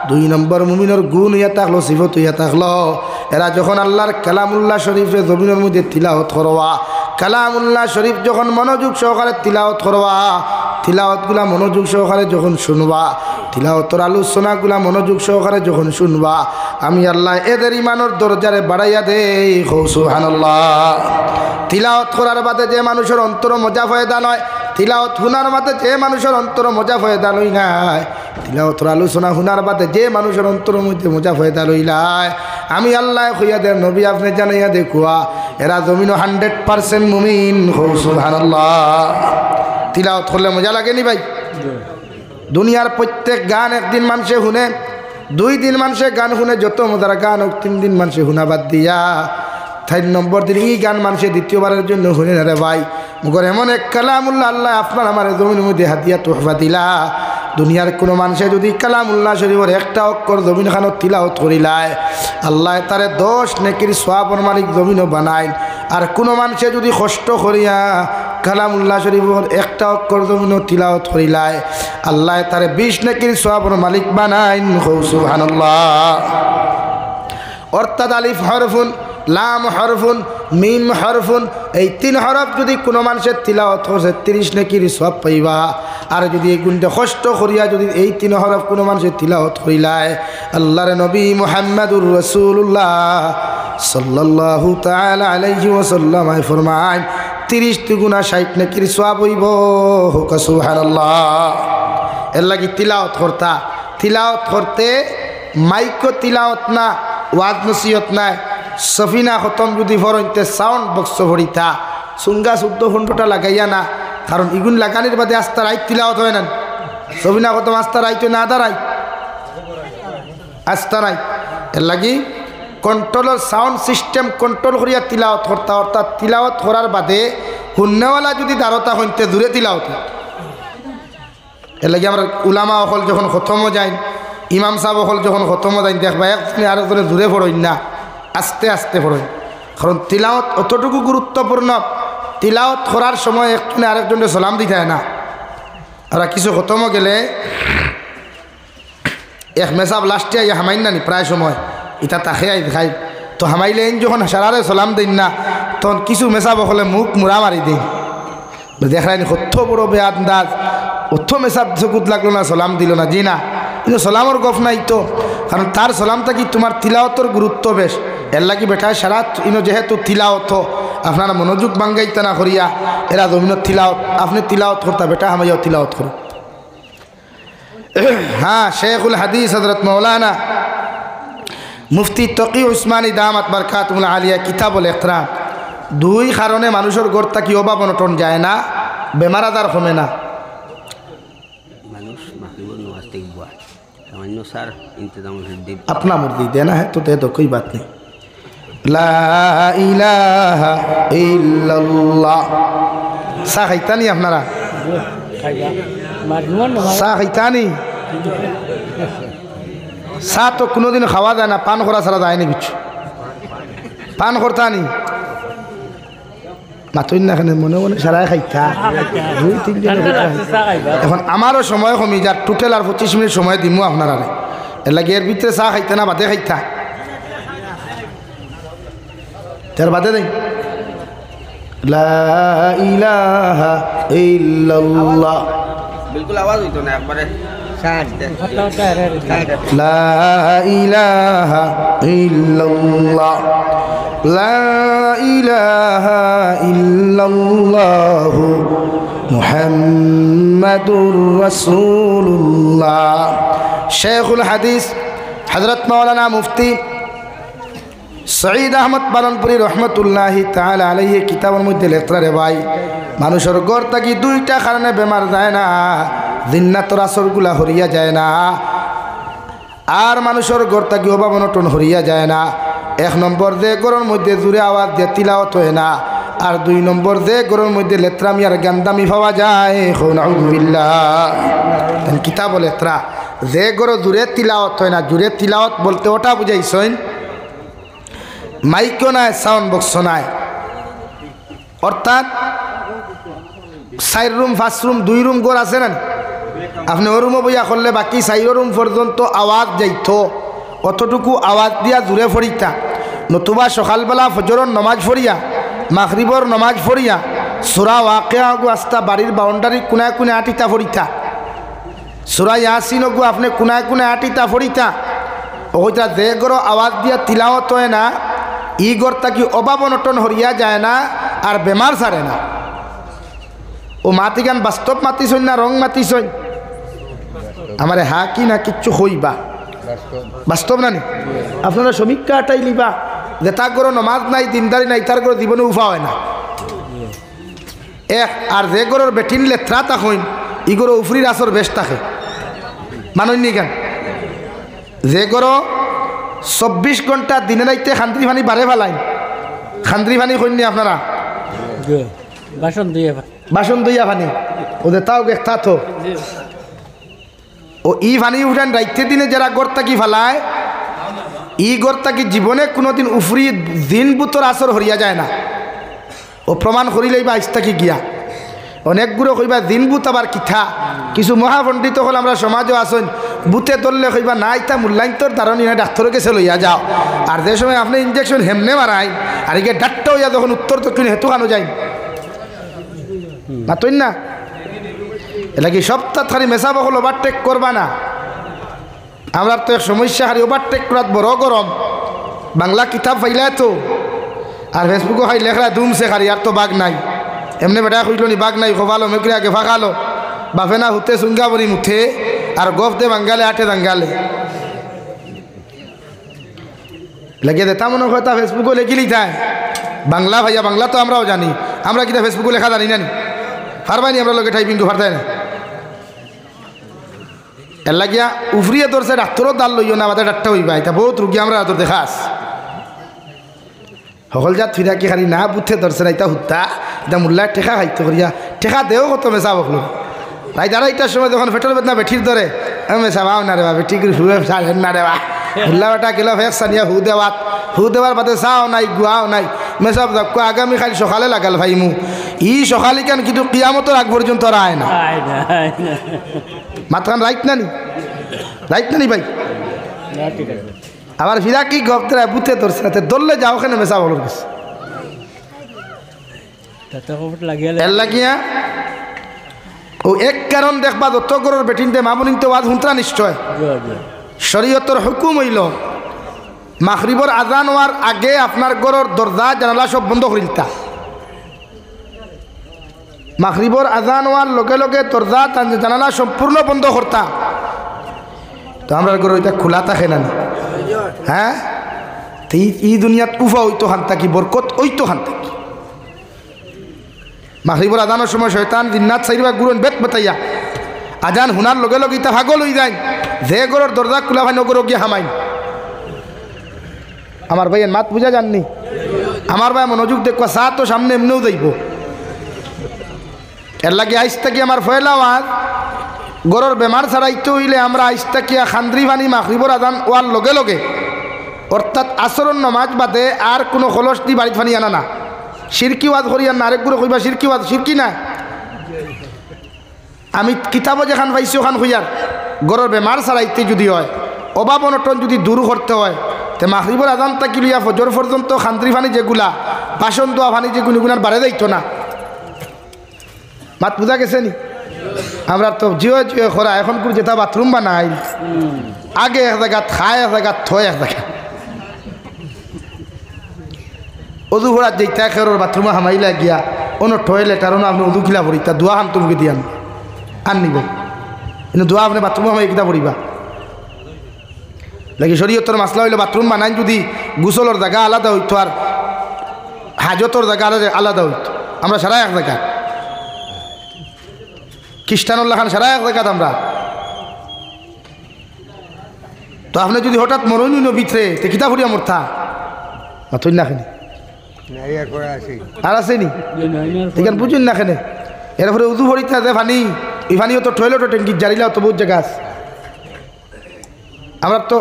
2 নম্বর মুমিনের গুণ ইয়া থাকলো, সিফত ইয়া থাকলো, এরা যখন আল্লাহর কালামুল্লাহ শরীফে জমিনের মধ্যে তিলাওয়াত করবা, কালামুল্লাহ শরীফ যখন মনোযোগ সহকারে তিলাওয়াত করবা, তিলাওয়াতগুলা মনোযোগ সহকারে যখন শুনবা, তিলাওয়াতের আলোচনাগুলা মনোযোগ সহকারে যখন শুনবা, আমি আল্লাহ এদের ইমানের দরজারে বাড়াইয়া দেই। সুবহানাল্লাহ। তিলাওয়াত করার বাদে যে মানুষের অন্তর মজা ফয়দা নয়, তিলাওয়াত শুনার বাদে যে মানুষের অন্তর মজা ফয়দা লই নাই, তিলাওয়াতের আলোচনা শুনার বাদে যে মানুষের অন্তর মধ্যে মজা ফয়দা লইলাই, আমি আল্লাহ কইয়া দেন নবী আপনি জানাইয়া দেখুয়া এরা জমিন 100% মুমিন। সুবহানাল্লাহ। তিলাওয়াত করলে মজা লাগেনি ভাই? দুনিয়ার প্রত্যেক গান একদিন মানুষে শুনে, 2 দিন মানুষে গান শুনে, যত মজার গান হোক 3 দিন মানুষে শুনা বাদ দিয়া 4 নম্বর দিন এই গান মানুষে দ্বিতীয়বারের জন্য শুনে না রে ভাই। মগর এমন এক কালামুল্লাহ আল্লাহ আপনার আমার জমিনের মধ্যে হাতিয়া তোহফা দিলা, দুনিয়ার কোনো মানুষে যদি কালামুল্লাহ শরীফের একটা অক্ষর জমিন খানো তিলাওয়াত করিলায়, আল্লাহ তারে 10 নেকির সওয়াবের মালিক জমিনও বানায়। আর কোনো মানুষে যদি কষ্ট করিয়া কালামুল্লাহ শরীফের একটা অক্ষর জমিনও তিলাওয়াত করিলায়, আল্লাহ তারে 20 নেকির সওয়াবের মালিক বানায়। সুবহানাল্লাহ। অর্থাৎ আলিফ হরফুন, লাম হরফুন, মিম হরফুন, এই 3 হরফ যদি কোনো মানুষের তিলাওয়াত করছে 30 নেকির সওয়াব পাইবা। আর যদি এই গুণটা কষ্ট করিয়া যদি এই 3 হরফ কোনো মানুষের তিলাওয়াত করিলায়, আল্লাহর নবী মুহাম্মদুর রাসূলুল্লাহ সাল্লাল্লাহু তাআলা আলাইহি ওয়াসাল্লাম ফরমায় 30 দুগুণা 60 নেকির সওয়াব হইব। সুবহানাল্লাহ। এর লাগি তিলাওয়াত করতা, তিলাওয়াত করতে মাইকো তিলাওয়াত না, ওয়াজ নসিহত নাই, সফিনা খতম যদি ফরইতে সাউন্ড বক্স ভরিতা সুঙ্গা 14-15টা লাগাইয়া না, কারণ ইগুন লাগানির বাদে আস্তা রাইত তিলাওয়াত হয় না। সফিনা খতম আস্তা রাইতে না দাঁড়াই, আস্তা রাইত। এর লাগি কন্ট্রোলের সাউন্ড সিস্টেম কন্ট্রোল করিয়া তিলাওয়াত করতা। অর্থাৎ তিলাওয়াত করার বাদে হুন্নেওয়ালা যদি দাঁড়তা হইতে দূরে তিলাওয়াত। এর লাগি আমরা উলামা অকল যখন খতমও যাই, ইমাম সাহেব অকল যখন খতমও যাই, দেখবা একজনে আরেকজনে দূরে পড়ইন না, আস্তে আস্তে পড়েন। কারণ তিলাওয়াত অতটুকু গুরুত্বপূর্ণ, তিলাওয়াত করার সময় একজনে আরেকজনে সালাম দিতে হয় না। আর কিছু খতমও গেলে এক মেসাব লাস্টে আইয়া হামাইন নানি, প্রায় সময় ইটা তাকে আই খাই তো হামাইলেন যখন সারারে সালাম দিন না তখন কিছু মেশা বকলে মুখ মুড়া মারি দিন দেখায়নি কত বড় বেআন্দাজ অত মেশাব চকুত লাগলো না সালাম দিল না জি না কিন্তু সালামর গফ নাই তো কারণ তার সালামটা কি তোমার তিলাওতর গুরুত্ব বেশ এর লাগি বেটায় সারা ইনো যেহেতু তিলাওত আপনারা মনোযোগ বাঙ্গাইতে না করিয়া এরা জমিনত তিলাওত আপনি তিলাওত করতা বেটা হামাইয়াও তিলাওত করো হ্যাঁ শেখুল হাদিস হযরত মৌলানা মুফতি তকি উসমানী দামাত বারকাতুল আলিয়া কিতাবুল ইকরাম দুই কারণে মানুষের গড়তা কি অভাব অনটন যায় না বেমার আজার কমে না মানুষ মাকিবুল নওয়াজ থেকে বুয়া সামান্য সার ইন্তজাম দেব अपना मुर्दी देना है तो दे दो कोई बात नहीं ला इलाहा इल्लल्लाह सा खाइतानी আপনারা सा খাইতানি सा तो কোনোদিন খাওয়া যায় না পান করা ছাড়া যায় না কিছু পান করতানি মাতুই না এখানে মনে মনে সারাই খাইতা দুই তিনজন এখন আমারও সময় কমি যার টোটাল আর 25 মিনিট সময় দিমু আপনারা এর লাগে এর ভিতরে চা খাইতা না বাদে খাইতা তার বাদে দেই লা ইলাহা ইল্লাল্লাহ বিলকুল আওয়াজ হইতো না একবারে লা ইলাহা ইল্লাল্লাহ লা ইলাহা ইল্লাল্লাহ মুহাম্মাদুর রাসূলুল্লাহ শেখুল হাদিস হযরত মাওলানা মুফতি সঈদ আহমদ পালনপুরি রহমতুল্লাহি তাআলা আলাইহি কিতাবের মধ্যে লেখা রে ভাই মানুষের গড় থাকি দুইটা কারণে বেমার যায় না জিন্নাতর আসরগুলা হরিয়া যায় না আর মানুষের গড় থাকি অভাব অনটন হরিয়া যায় না এক নম্বর যে গড়ের মধ্যে জুড়ে আওয়াজ দিয়ে তিলাওয়াত হয় না আর দুই নম্বর যে গড়ের মধ্যে লেত্রামি আর গান্দামি পাওয়া যায় নাউযুবিল্লাহ কিতাব লেত্রা যে গড় জুড়ে তিলাওয়াত হয় না জুড়ে তিলাওয়াত বলতে ওটা বুঝাইছেন মাইকও নাই সাউন্ড বক্স নাই অর্থাৎ 4 রুম 5 রুম 2 রুম ঘর আছে না আপনি ও রুমও বইয়া করলে বাকি 4 রুম পর্যন্ত আওয়াজ যাইত অতটুকু আওয়াজ দিয়া দূরে ফরিতা নতুবা সকালবেলা ফজরের নমাজ ফরিয়া মাগরিবর নমাজ ফরিয়া সূরা ওয়াকিয়া গো আস্তা বাড়ির বাউন্ডারি কোনায় কোনায় আটিতা ফরিতা সূরা ইয়াসিন গো আপনি কোনায় কোনায় আটিতা ফরিতা ওইটা যে গরো আওয়াজ দিয়া তিলাওয়াত হয় না ই গড়টা কি অভাব অনটন হরিয়া যায় না আর বেমার ছাড়ে না ও মাতি গান বাস্তব মাতিছই না রং মাতিছই আমার হা কি না কিচ্ছু হইবা বাস্তব না নি আপনারা সমীক্ষা আটাই লিবা যে তার গরো নমাজ নাই দিনদারি নাই তার গরো জীবনে উফা হয় না আর যে গরোর বেটিন লেত্রা তা হইন ই গরো উফরির আসর বেশ থাকে মাননি কেন যে গরো 24 ঘন্টা দিনে রাইতে খান্দ্রি পানি বারে ফেলাইন খান্দ্রি পানি কইনি আপনারা বাসন দইয়া পানি ওদের তাও একটা তো ও ই পানি উঠান রাইতে দিনে যারা গড়তা কি ফেলায় ই গড়তা কি জীবনে কোনোদিন উফরি দিন বুতর আসর হরিয়া যায় না ও প্রমাণ করিলেই বা আইস্তা কি গিয়া অনেকগুলো কইবা দিন বুত আবার কিথা কিছু মহাপণ্ডিত হল আমরা সমাজও আসেন বুথে ধরলে কইবা না ইতা মূল্যায়ন তোর দারণী না ডাক্তারের কাছে লইয়া যাও আর যে সময় আপনি ইঞ্জেকশন হেমনে মারাই আর একে ডাক্তার হইয়া যখন উত্তর দক্ষিণ হেতু খানো যাই না তুই না এটা কি সপ্তাহ খালি মেশাব হল ওভারটেক করবা না আমরা তো এক সমস্যা খালি ওভারটেক করাত বড় গরম বাংলা কিতাব ফাইলা তো আর ফেসবুকে খাই লেখা দুমছে খালি আর তো বাঘ নাই এমনি বেটা খুঁজলো নি বাঘ নাই খোভালো মেকরে আগে ফাঁকালো বাফে না হুতে সুঙ্গা বরি মুঠে আর গফ দে বাঙ্গালে আটে দাঙ্গালে লেগে দেতা মনে হয় তা ফেসবুকে লেখিলি যায় বাংলা ভাইয়া বাংলা তো আমরাও জানি আমরা কিনা ফেসবুকে লেখা জানি না পারবানি আমরা লোকে টাইপিং তো পারতাই না এর লাগিয়া উফরিয়ে ধরছে ডাক্তারও দাল লইও না আমাদের ডাক্তার হইবা এটা বহুত রুগী আমরা তোর দেখাস সকল যা থুইরা কি খালি না বুথে ধরছে না এটা হুত্তা এটা মূল্যায় টেকা খাইতে করিয়া টেকা দেও কত মেশা বকলো রাই দাঁড়া এইটার সময় যখন ফেটল বেদনা বেঠির ধরে মেশা ভাও না রে বা বেটি করে শুয়ে সাড়েন না রে বা মুল্লা বেটা গেল ফেক সানিয়া হু দেওয়ার বাদে চাও নাই গুয়াও নাই মেসাব দেখো আগামী খালি সকালে লাগাল ভাই মু ই সকালে কেন কিন্তু কিয়ামতের আগ পর্যন্ত আর আয় না মাতখান রাইট না নি ভাই আবার ফিরা কি গপ্তরা বুতে ধরছে না ধরলে যাও ওখানে মেশা বলো গেছে এর লাগিয়া ও এক কারণ দেখবা দত্ত গরর বেটিনতে মামুনিতে ওয়াজ হুন্ত্রা নিশ্চয় শরীয়তর হুকুম হইল মাগরিবর আজান হওয়ার আগে আপনার গরর দরজা জানালা সব বন্ধ করিলতা মাগরিবর আজান হওয়ার লগে লগে দরজা জানালা সম্পূর্ণ বন্ধ করতা তো আমরা গরর এটা খোলা থাকে না হ্যাঁ এই দুনিয়াত উফা হইতো খান থাকি বরকত হইতো খান থাকি মাগরিবর আজানের সময় শয়তান জিন্নাত সাইরবা গুরন বেত বতাইয়া আজান হুনার লগে লগে ইতা ভাগল হই যায় যে গরর দরজা খোলা ভাই নগর গিয়ে হামাইন আমার ভাইয়ের মাত বুঝা জাননি আমার ভাই মনোযোগ দেখবা চা তো সামনে এমনিও যাইব এর লাগে আইস থাকি আমার ফয়লা আওয়াজ গরর বেমার ছাড়াইতে হইলে আমরা আইস থাকিয়া খান্দ্রি ভানি মাগরিবর আজান ওয়ার লগে লগে অর্থাৎ আসরণ নমাজ বাদে আর কোনো খলস দি বাড়িত ফানি আনা না শিরকি ওয়াজ করি আর আরেক গুলো কইবা শিরকি ওয়াজ শিরকি না আমি কিতাবও যেখান পাইছি ওখান হইয়ার গরর বেমার ছাড়াইতে যদি হয় অভাব অনটন যদি দূর করতে হয় তে মাগরিবর আজান তাকি লইয়া ফজর পর্যন্ত খান্দ্রি ফানি যেগুলা বাসন দোয়া ফানি যে গুণগুনার বাড়ে যাইতো না মাত বুঝা গেছে নি আমরা তো জিও জিও খরা এখন করে যেটা বাথরুম বা নাই আগে এক জায়গা খায় এক জায়গা থয় এক জায়গা উদু ভরা যেটা খেরোর বাথরুমে হামাইলা গিয়া অন্য টয়লেট আর আপনি উদু খিলা ভরি তা দোয়া হান তুমি দিয়ান আন নিব কিন্তু দোয়া আপনি বাথরুমে হামাই কিতা ভরিবা লাগে শরীয়তর মাসলা হইলে বাথরুম বানাই যদি গোসলের জায়গা আলাদা হইতো আর হাজতর জায়গা আলাদা হইতো আমরা সারা এক জায়গা খ্রিস্টানুল্লাহ খান সারা এক জায়গাত আমরা তো আপনি যদি হঠাৎ মরণই ভিতরে তে কিতা ভরিয়া মরথা মাথুন না খেনে আর আসেনি এখানে বুঝুন না খেনে এরপরে উদু ভরিতে আছে ফানি এই ফানিও তো টয়লেটও ট্যাঙ্কির জারিলাও তো বহুত জায়গা আছে আমরা তো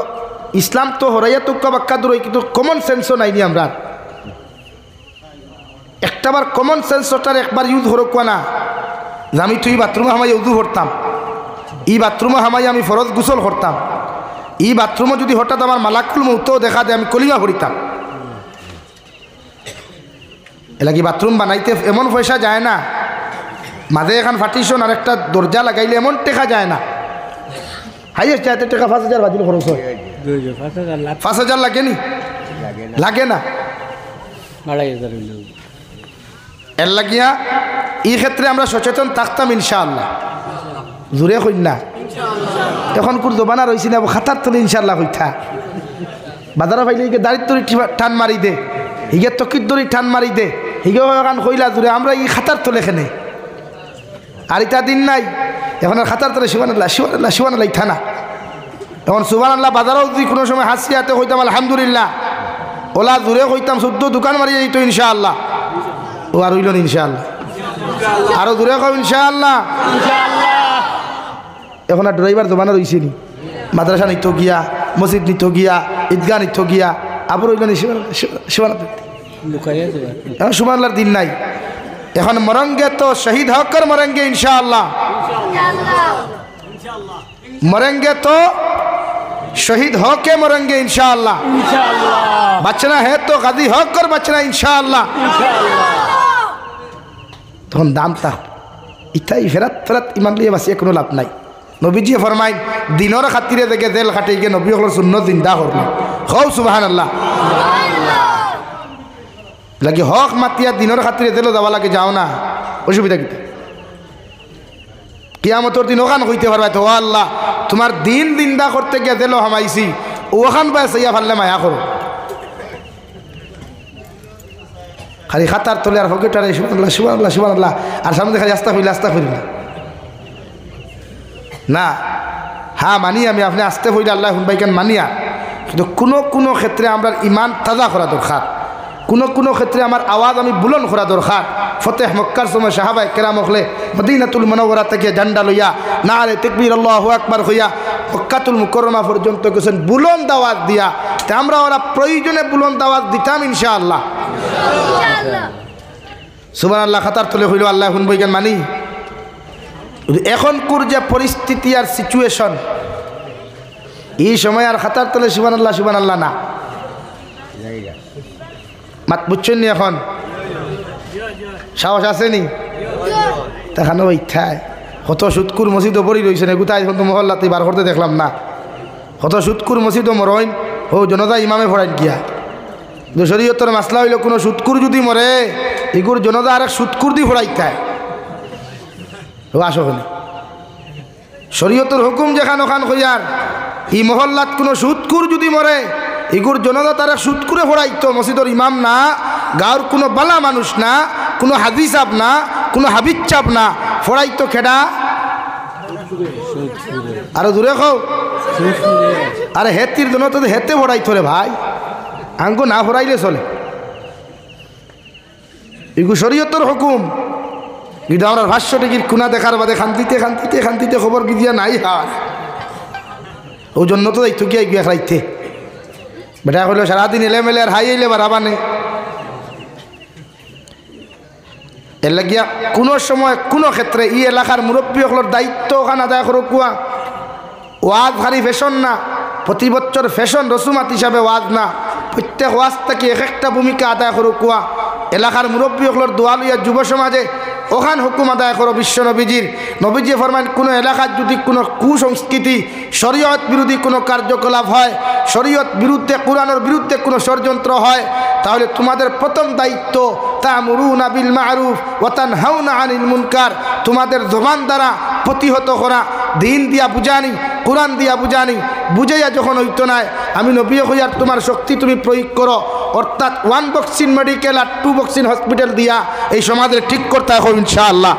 ইসলাম তো হরাইয়া তুক্কা বাক্কা দূর কিন্তু কমন সেন্সও নাইনি আমরা একটাবার কমন সেন্সটার একবার ইউজ হরকুয়া না যে আমি তুই বাথরুমে হামাই উদু ভরতাম এই বাথরুমে হামাই আমি ফরজ গোসল করতাম এই বাথরুমে যদি হঠাৎ আমার মালাকুল মৌতও দেখা দেয় আমি কলিমা ভরিতাম এলাকি বাথরুম বানাইতে এমন পয়সা যায় না মাঝে এখন ফাটিশন আর একটা দরজা লাগাইলে এমন টেকা যায় না হাইয়েস্ট যাইতে টাকা 5,000 বাজিল খরচ হয় 5,000 লাগেনি লাগে না এর লাগিয়া এই ক্ষেত্রে আমরা সচেতন থাকতাম ইনশাআল্লাহ জোরে কই না এখন কোন জবানা রইছি না খাতার তলে ইনশাআল্লাহ কইতা বাজারে পাইলে দাঁড়িয়ে তরি টান মারি দে হিগে তকির দড়ি টান মারি দে হিগে এখন কইলা জোরে আমরা এই খাতার তলে খেনে আর ইটা দিন নাই এখন আর খাতার তলে সুবহানাল্লাহ সুবহানাল্লাহ সুবহানাল্লাহ থানা এখন সুবহানাল্লাহ বাজারেও যদি কোনো সময় হাসিয়াতে কইতাম আলহামদুলিল্লাহ ওলা জোরে কইতাম শুদ্ধ দোকান মারি যাইতো ইনশাআল্লাহ ও আর হইল ইনশাআল্লাহ আরো দূরে কম ইনশাআল্লাহ এখন আর ড্রাইভার জমানা রয়েছে নি মাদ্রাসা নিত গিয়া মসজিদ নিত গিয়া ঈদগাহ নিত গিয়া আবার হইল এখন সুবহানাল্লাহর দিন নাই এখন মরঙ্গে তো শহীদ হকর মরেঙ্গে ইনশাআল্লাহ মরেঙ্গে তো শহীদ হকে মরেঙ্গে ইনশাআল্লাহ বাঁচনা है तो गाजी होकर बचना इंशाअल्लाह তখন দামটা ইটাই ফেরাত ফেরাত ইমান লিয়ে বাঁচিয়ে কোনো লাভ নাই নবীজিয়ে ফরমাইন দিনের খাতিরে দেখে জেল খাটে গিয়ে নবী হল শূন্য জিন্দা করল হও সুবহানাল্লাহ লাগে হক মাতিয়া দিনের খাতিরে জেলও যাওয়া লাগে যাও না অসুবিধা কি কিয়ামতের দিন ওখান হইতে পারবে তো আল্লাহ তোমার দিন জিন্দা করতে গিয়ে জেলও হামাইছি ওখান পায় সাইয়া ফাললে মায়া করো খালি খাতার তোলে আর ফকেটারে সুবহানাল্লাহ সুবহানাল্লাহ সুবহানাল্লাহ আর সামনে খালি আস্তা করি না হ্যাঁ মানি আমি আপনি আসতে হইলে আল্লাহ হুনবাইকান মানিয়া কিন্তু কোনো ক্ষেত্রে আমরা ইমান তাজা করা দরকার কোনো ক্ষেত্রে আমার আওয়াজ আমি বুলন করা দরকার ফতেহ মক্কার সময় সাহাবায়ে কেরাম হলে মদিনাতুল মুনাওয়ারা থেকে ঝান্ডা লইয়া নারে তাকবীর আল্লাহু আকবার হইয়া মক্কাতুল মুকাররমা পর্যন্ত গেছেন বুলন্দ আওয়াজ দিয়া তা আমরা ওরা প্রয়োজনে বুলন্দ আওয়াজ দিতাম ইনশাআল্লাহ সুবহানাল্লাহ খাতার তলে হইল আল্লাহ হুনবাইকান মানি এখন কোর যে পরিস্থিতি আর সিচুয়েশন এই সময় আর খাতার তলে সুবহানাল্লাহ না মাত বুঝছেন নি এখন সাহস আসেনি দেখানো ইচ্ছায় কত সুৎকুর মসজিদও পড়ি রয়েছে না কোথায় এখন তো মহল্লাতে বার করতে দেখলাম না কত সুৎকুর মসজিদও মরইন ও জনতা ইমামে পড়াইন গিয়া শরীয়তের মাসলা হইল কোনো সুৎকুর যদি মরে এগুর জনতা আর এক সুৎকুর দিয়ে ফোড়াইতায় ও আসনি শরীয়তের হুকুম যেখান ওখান হইয়ার এই মহল্লাত কোনো সুৎকুর যদি মরে এগুর জনতা তারা সুৎকুরে ফোড়াইতো মসজিদের ইমাম না গাঁর কোনো বালা মানুষ না কোনো হাদিস চাপ না কোনো হাবিজ চাপ না ফোড়াইতো খেডা আরো দূরে খাও আরে হেতির জন্য তো হেতে ফোড়াইতো রে ভাই আঙ্গ না ফোড়াইলে চলে এগু শরীয়তের হুকুম কিন্তু আমরা ভাষ্য টিকির খুনা দেখার বাদে খান্তিতে খবর বিদিয়া নাই হার ও জন্য তো দায়িত্ব গিয়ে গিয়া খাইতে বেটা হইল সারাদিন এলেমেলে আর হাই এলে বারাবানে এর লাগিয়া কোনো সময় কোনো ক্ষেত্রে ই এলাকার মুরব্বী সকলের দায়িত্ব ওখানে আদায় করো কুয়া ওয়াজ ভারী ফ্যাশন না প্রতি বছর ফ্যাশন রসুমাত হিসাবে ওয়াজ না প্রত্যেক ওয়াজ থেকে এক একটা ভূমিকা আদায় করো কুয়া এলাকার মুরব্বী সকলের দোয়া লইয়া যুব সমাজে ওখান হুকুম আদায় করো বিশ্ব নবীজি ফরমান কোনো এলাকার যদি কোনো কুসংস্কৃতি শরীয়ত বিরোধী কোনো কার্যকলাপ হয় শরীয়ত বিরুদ্ধে কোরআনের বিরুদ্ধে কোনো ষড়যন্ত্র হয় তাহলে তোমাদের প্রথম দায়িত্ব তা'মুরুনা বিল মা'রুফ ওয়া তানহাউনা আনিল মুনকার তোমাদের জবান দ্বারা প্রতিহত করা দিন দিয়া বুঝানি কোরআন দিয়া বুঝানি বুঝাইয়া যখন হইতো না আমি নবী হইয়ার তোমার শক্তি তুমি প্রয়োগ করো অর্থাৎ 1 বক্সিন মেডিকেল আর 2 বক্সিন হসপিটাল দিয়া এই সমাজের ঠিক করতে হবে ইনশাআল্লাহ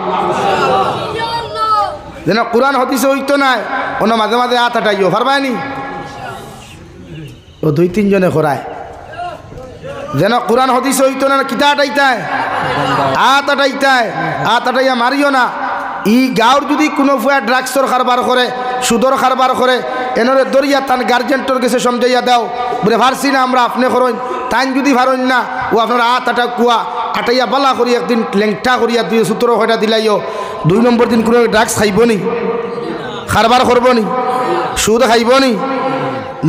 যেন কোরআন হাদিসে হইতো না অন্য মাঝে মাঝে হাত আটাইও পারবানি ও 2-3 জনে খরায় যেন কোরআন হাদিসে হইতো না কিতা আটাইতায় হাত আটাইয়া মারিও না ই গাঁর যদি কোনো ফুয়া ড্রাগসর কারবার করে সুদর কারবার করে এনরে দরিয়া তান গার্জেন্টর কাছে সমঝাইয়া দাও বলে ভারছি না আমরা আপনি করুন তাই যদি ভারুন না ও আপনার হাত আটা কুয়া আটাইয়া বালা করি একদিন লেংটা করিয়া 2-17 দিলাইও 2 নম্বর দিন কোনো ড্রাগস খাইব নি কারবার করব নি সুদ খাইব নি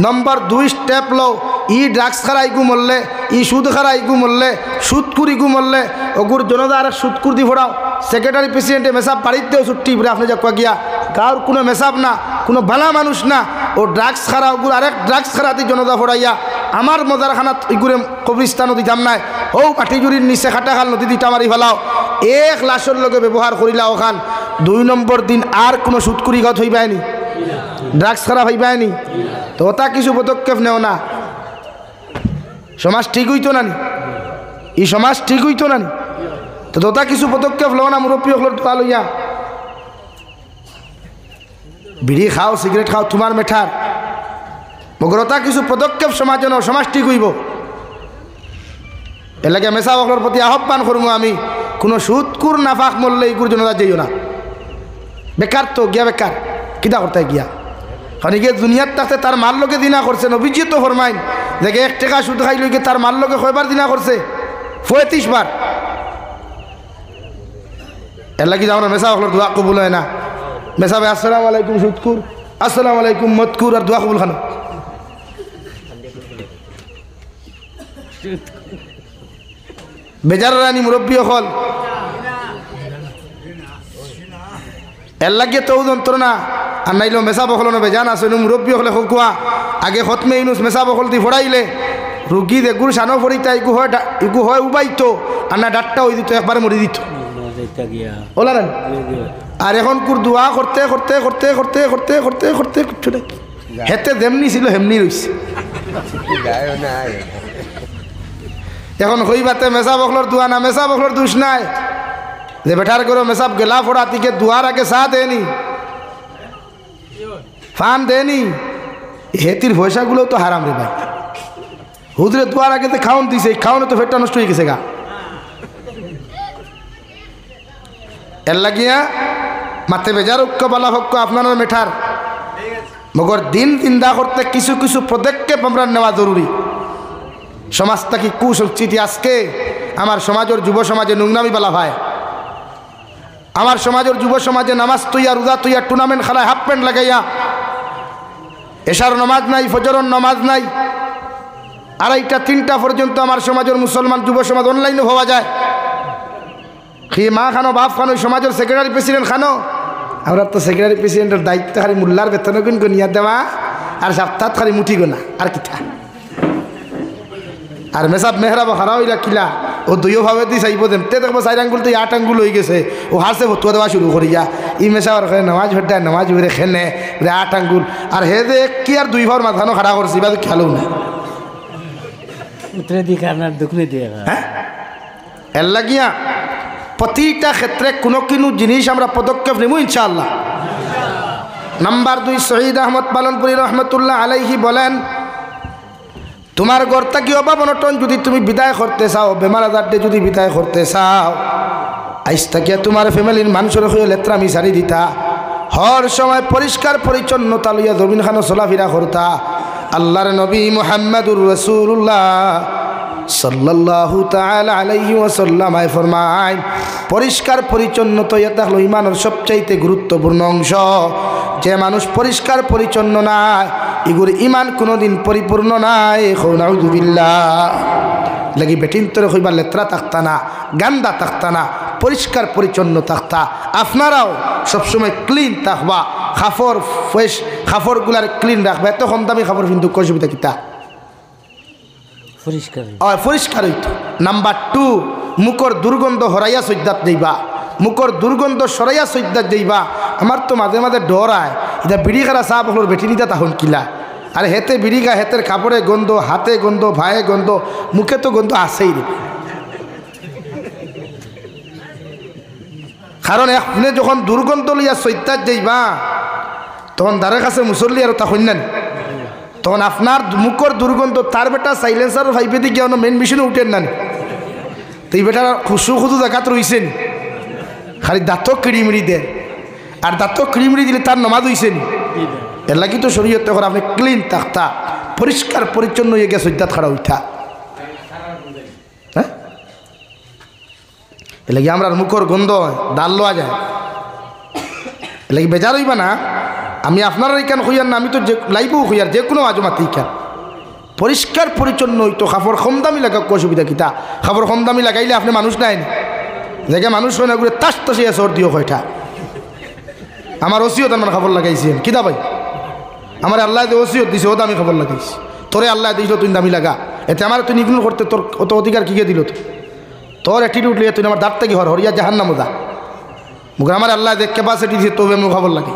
নম্বর 2 স্টেপ লো ই ড্রাগস খারাইগু মরলে ই সুদ খারাইগু মরলে সুদকুরিগু মরলে ওগুর জনতা আর সুদকুর দি ফোড়াও সেক্রেটারি প্রেসিডেন্টে মেসাব বাড়িতেও ছুটি বলে আপনি যা গিয়া গাঁর কোনো মেসাব না কোনো ভালা মানুষ না ও ড্রাগস খারা ওগুর আরেক ড্রাগস খারাতি জনতা ফোড়াইয়া আমার মজারখানাত ইগুরে কবরিস্তানও দিতাম নাই ও পাটিজুরির নিচে খাটাখাল নদী দিটা মারি ফেলাও 1 লাশের লগে ব্যবহার করিলা ওখান 2 নম্বর দিন আর কোনো সুদকুরি গত হইবায়নি ড্রাগস খারাপ হইবায়নি তো ওটা কিছু পদক্ষেপ নেও না সমাজ ঠিক হইতো না এই সমাজ ঠিক হইতো না তো তোতা কিছু পদক্ষেপ লো না মুরব্বী হল তোলা লইয়া বিড়ি খাও সিগারেট খাও তোমার মেঠার মগরতা কিছু পদক্ষেপ সমাজ ন সমাজ ঠিক হইব এর লাগে মেসা বকলর প্রতি আহ্বান করবো আমি কোনো সুদকুর নাফাক মরলে এইগুর জনতা যাইও না বেকার তো গিয়া বেকার কিতা করতে গিয়া কারণ গিয়ে দুনিয়ার থাকতে তার মার লোকে দিনা করছে নবীজি তো ফরমাইন দেখে 1 টাকা সুদ খাই লইকে তার মার লোকে কয়বার দিনা করছে 35 বার এর লাগি আমরা মেসা বকলর দোয়া কবুল হয় না মেসা ভাই আসসালামু আলাইকুম সুদকুর আসসালামু আলাইকুম মতকুর আর দোয়া কবুল খানো বেজার রানী মুরব্বী হল এর লাগিয়ে তো যন্ত্রণা আর নাইলেও মেসা বকল না বেজান আছে মুরব্বী হলে হকুয়া আগে খতমে ইনুস মেসা বকল দি ফোড়াইলে রুগী এগুর সানো ফড়িতা ইগু হয় উবাইতো আর না ডাটটা হয়ে দিত একবারে মরি দিত ওলা না আর এখন কুর দোয়া করতে করতে করতে করতে করতে করতে করতে কিচ্ছু নাই হেতে যেমনি ছিল হেমনি রয়েছে এখন হইবাতে মেসা বকলর দোয়া না মেসা বকলর দোষ নাই যে বেঠার করো মেসাব গেলা ফোড়া তিকে দুয়ার আগে চা দেনি ফান দেনি হেতির পয়সাগুলো তো হারাম রে ভাই হুদরে দুয়ার আগে তো খাওন দিছে খাওনে তো ফেটটা নষ্ট হয়ে গেছে গা এর লাগিয়া মাথে বেজার ঐক্য বলা হক্য আপনার মেঠার মগর দিন চিন্তা করতে কিছু কিছু পদক্ষেপ আমরা নেওয়া জরুরি সমাজটা কি কুসংস্কৃতি আজকে আমার সমাজের যুব সমাজে নোংরামি বলা হয় আমার সমাজের যুব সমাজে নামাজ তুইয়া রোজা তুইয়া টুর্নামেন্ট খেলায় হাফ প্যান্ট লাগাইয়া এশার নমাজ নাই, ফজরের নমাজ নাই, 2:30-3টা পর্যন্ত আমার সমাজের মুসলমান যুব সমাজ অনলাইনে হওয়া যায়। কি মা খানো বাপ খানো সমাজের সেক্রেটারি প্রেসিডেন্ট খানো, আমরা তো সেক্রেটারি প্রেসিডেন্টের দায়িত্ব খালি মোল্লার বেতন গুণ গনিয়া দেওয়া আর সপ্তাহ খালি মুঠি গোনা আর কিতা। আর মেসাব মেহরাব হারা হইলা কিলা ও দুইও ভাবে দি চাইব দেমতে দেখবো 4 আঙ্গুল তো 8 আঙ্গুল হয়ে গেছে, ও হারছে ভতুয়া দেওয়া শুরু করিয়া ই মেসাবার নামাজ ভেটা নামাজ ভরে খেলে 8 আঙ্গুল আর হে যে কি আর 2 ভার মাথানো খাড়া করছি বা খেলো না উত্তরে দিকে আপনার দক্ষিণে দিয়ে হ্যাঁ। এর লাগিয়া প্রতিটা ক্ষেত্রে কোনো কোনো জিনিস আমরা পদক্ষেপ নেব ইনশাআল্লাহ। নাম্বার 2, শহীদ আহমদ পালনপুরি রহমতুল্লাহ আলাইহি বলেন, তোমার ঘরটা কি অভাব অনটন যদি তুমি বিদায় করতে চাও, বেমার আজারটি যদি বিদায় করতে চাও, আইস থাকিয়া তোমার ফ্যামিলির মানুষের হয়ে লেত্রামি সারি দিতা, হর সময় পরিষ্কার পরিচ্ছন্নতা লইয়া জমিন খানো চলাফেরা করতা। আল্লাহর নবী মুহাম্মদুর রাসূলুল্লাহ সাল্লাল্লাহু তাআলা আলাইহি ওয়াসাল্লাম ফরমায়, পরিষ্কার পরিচ্ছন্নতা এটা হলো ইমানের সবচাইতে গুরুত্বপূর্ণ অংশ। যে মানুষ পরিষ্কার পরিচ্ছন্ন নাই এগুর ইমান কোনোদিন পরিপূর্ণ নাই। নাউযুবিল্লাহ। লাগি বেটিন তোরে হইবার লেত্রা থাকতা না, গান্দা থাকতা না, পরিষ্কার পরিচ্ছন্ন থাকতা। আপনারাও সবসময় ক্লিন থাকবা, কাপড় ফ্রেশ কাপড়গুলার ক্লিন রাখবা। এত কম দামি কাপড় কিন্তু অসুবিধা কিতা পরিষ্কার হইতো। নাম্বার 2, মুখর দুর্গন্ধ হরাইয়া সজ্জাত যাইবা, মুখর দুর্গন্ধ সরাইয়া সজ্জাত যাইবা। আমার তো মাঝে মাঝে ডর আয়, এটা বিড়ি খারা চা বকলোর বেটি নিতা তখন কিলা আর হেতে বিড়ি গা, হেতের কাপড়ে গন্ধ, হাতে গন্ধ, ভায়ে গন্ধ, মুখে তো গন্ধ আসেই রে। কারণ আপনি যখন দুর্গন্ধ লইয়া সজ্জাত যাইবা তখন দ্বারের কাছে মুসল্লি আর তখন নেন, তখন আপনার মুখর দুর্গন্ধ তার বেটা সাইলেন্সার ভাইবে দিয়ে গিয়ে মেন মেশিনে উঠেন না, তো এই বেটার খুশু খুদু দেখাত রইছেন, খালি দাঁত কিড়িমিড়ি দেন। আর দাঁত কিড়িমিড়ি দিলে তার নমাজ হইছেন। এর লাগি তো শরীয়ত তখন আপনি ক্লিন থাকতা, পরিষ্কার পরিচ্ছন্ন হয়ে গিয়ে সজ্জাত খাড়া উঠা। হ্যাঁ, এর লাগি আমরা মুখর গন্ধ ডাল লওয়া যায়, এর লাগি বেজার হইবা না। আমি আপনারা এইখান হইয়ার না, আমি তো যে লাইবও হইয়ার যে কোনো আজমাতে এইখান পরিষ্কার পরিচ্ছন্ন হইতো। কাপড় কম দামি লাগা অসুবিধা কিতা, কাপড় কম দামি লাগাইলে আপনি মানুষ নাই জায়গায় মানুষ হয় না, ঘুরে তাস তাসিয়া সর্দিও হয়টা। আমার ওসিয়ত আমার খবর লাগাইছেন কিতা ভাই, আমার আল্লাহ যে ওসিয়ত দিছে ও দামি খবর লাগাইছি, তোরে আল্লাহ দিয়েছিল তুই দামি লাগা, এতে আমার তুই ইগনোর করতে তোর অত অধিকার কিকে দিল? তোর অ্যাটিটিউড লিয়ে তুই আমার দাঁত থেকে হরিয়া জাহান্নামে যা। মুখ আমার আল্লাহ যে ক্যাপাসিটি দিয়েছে তবে আমার খবর লাগে,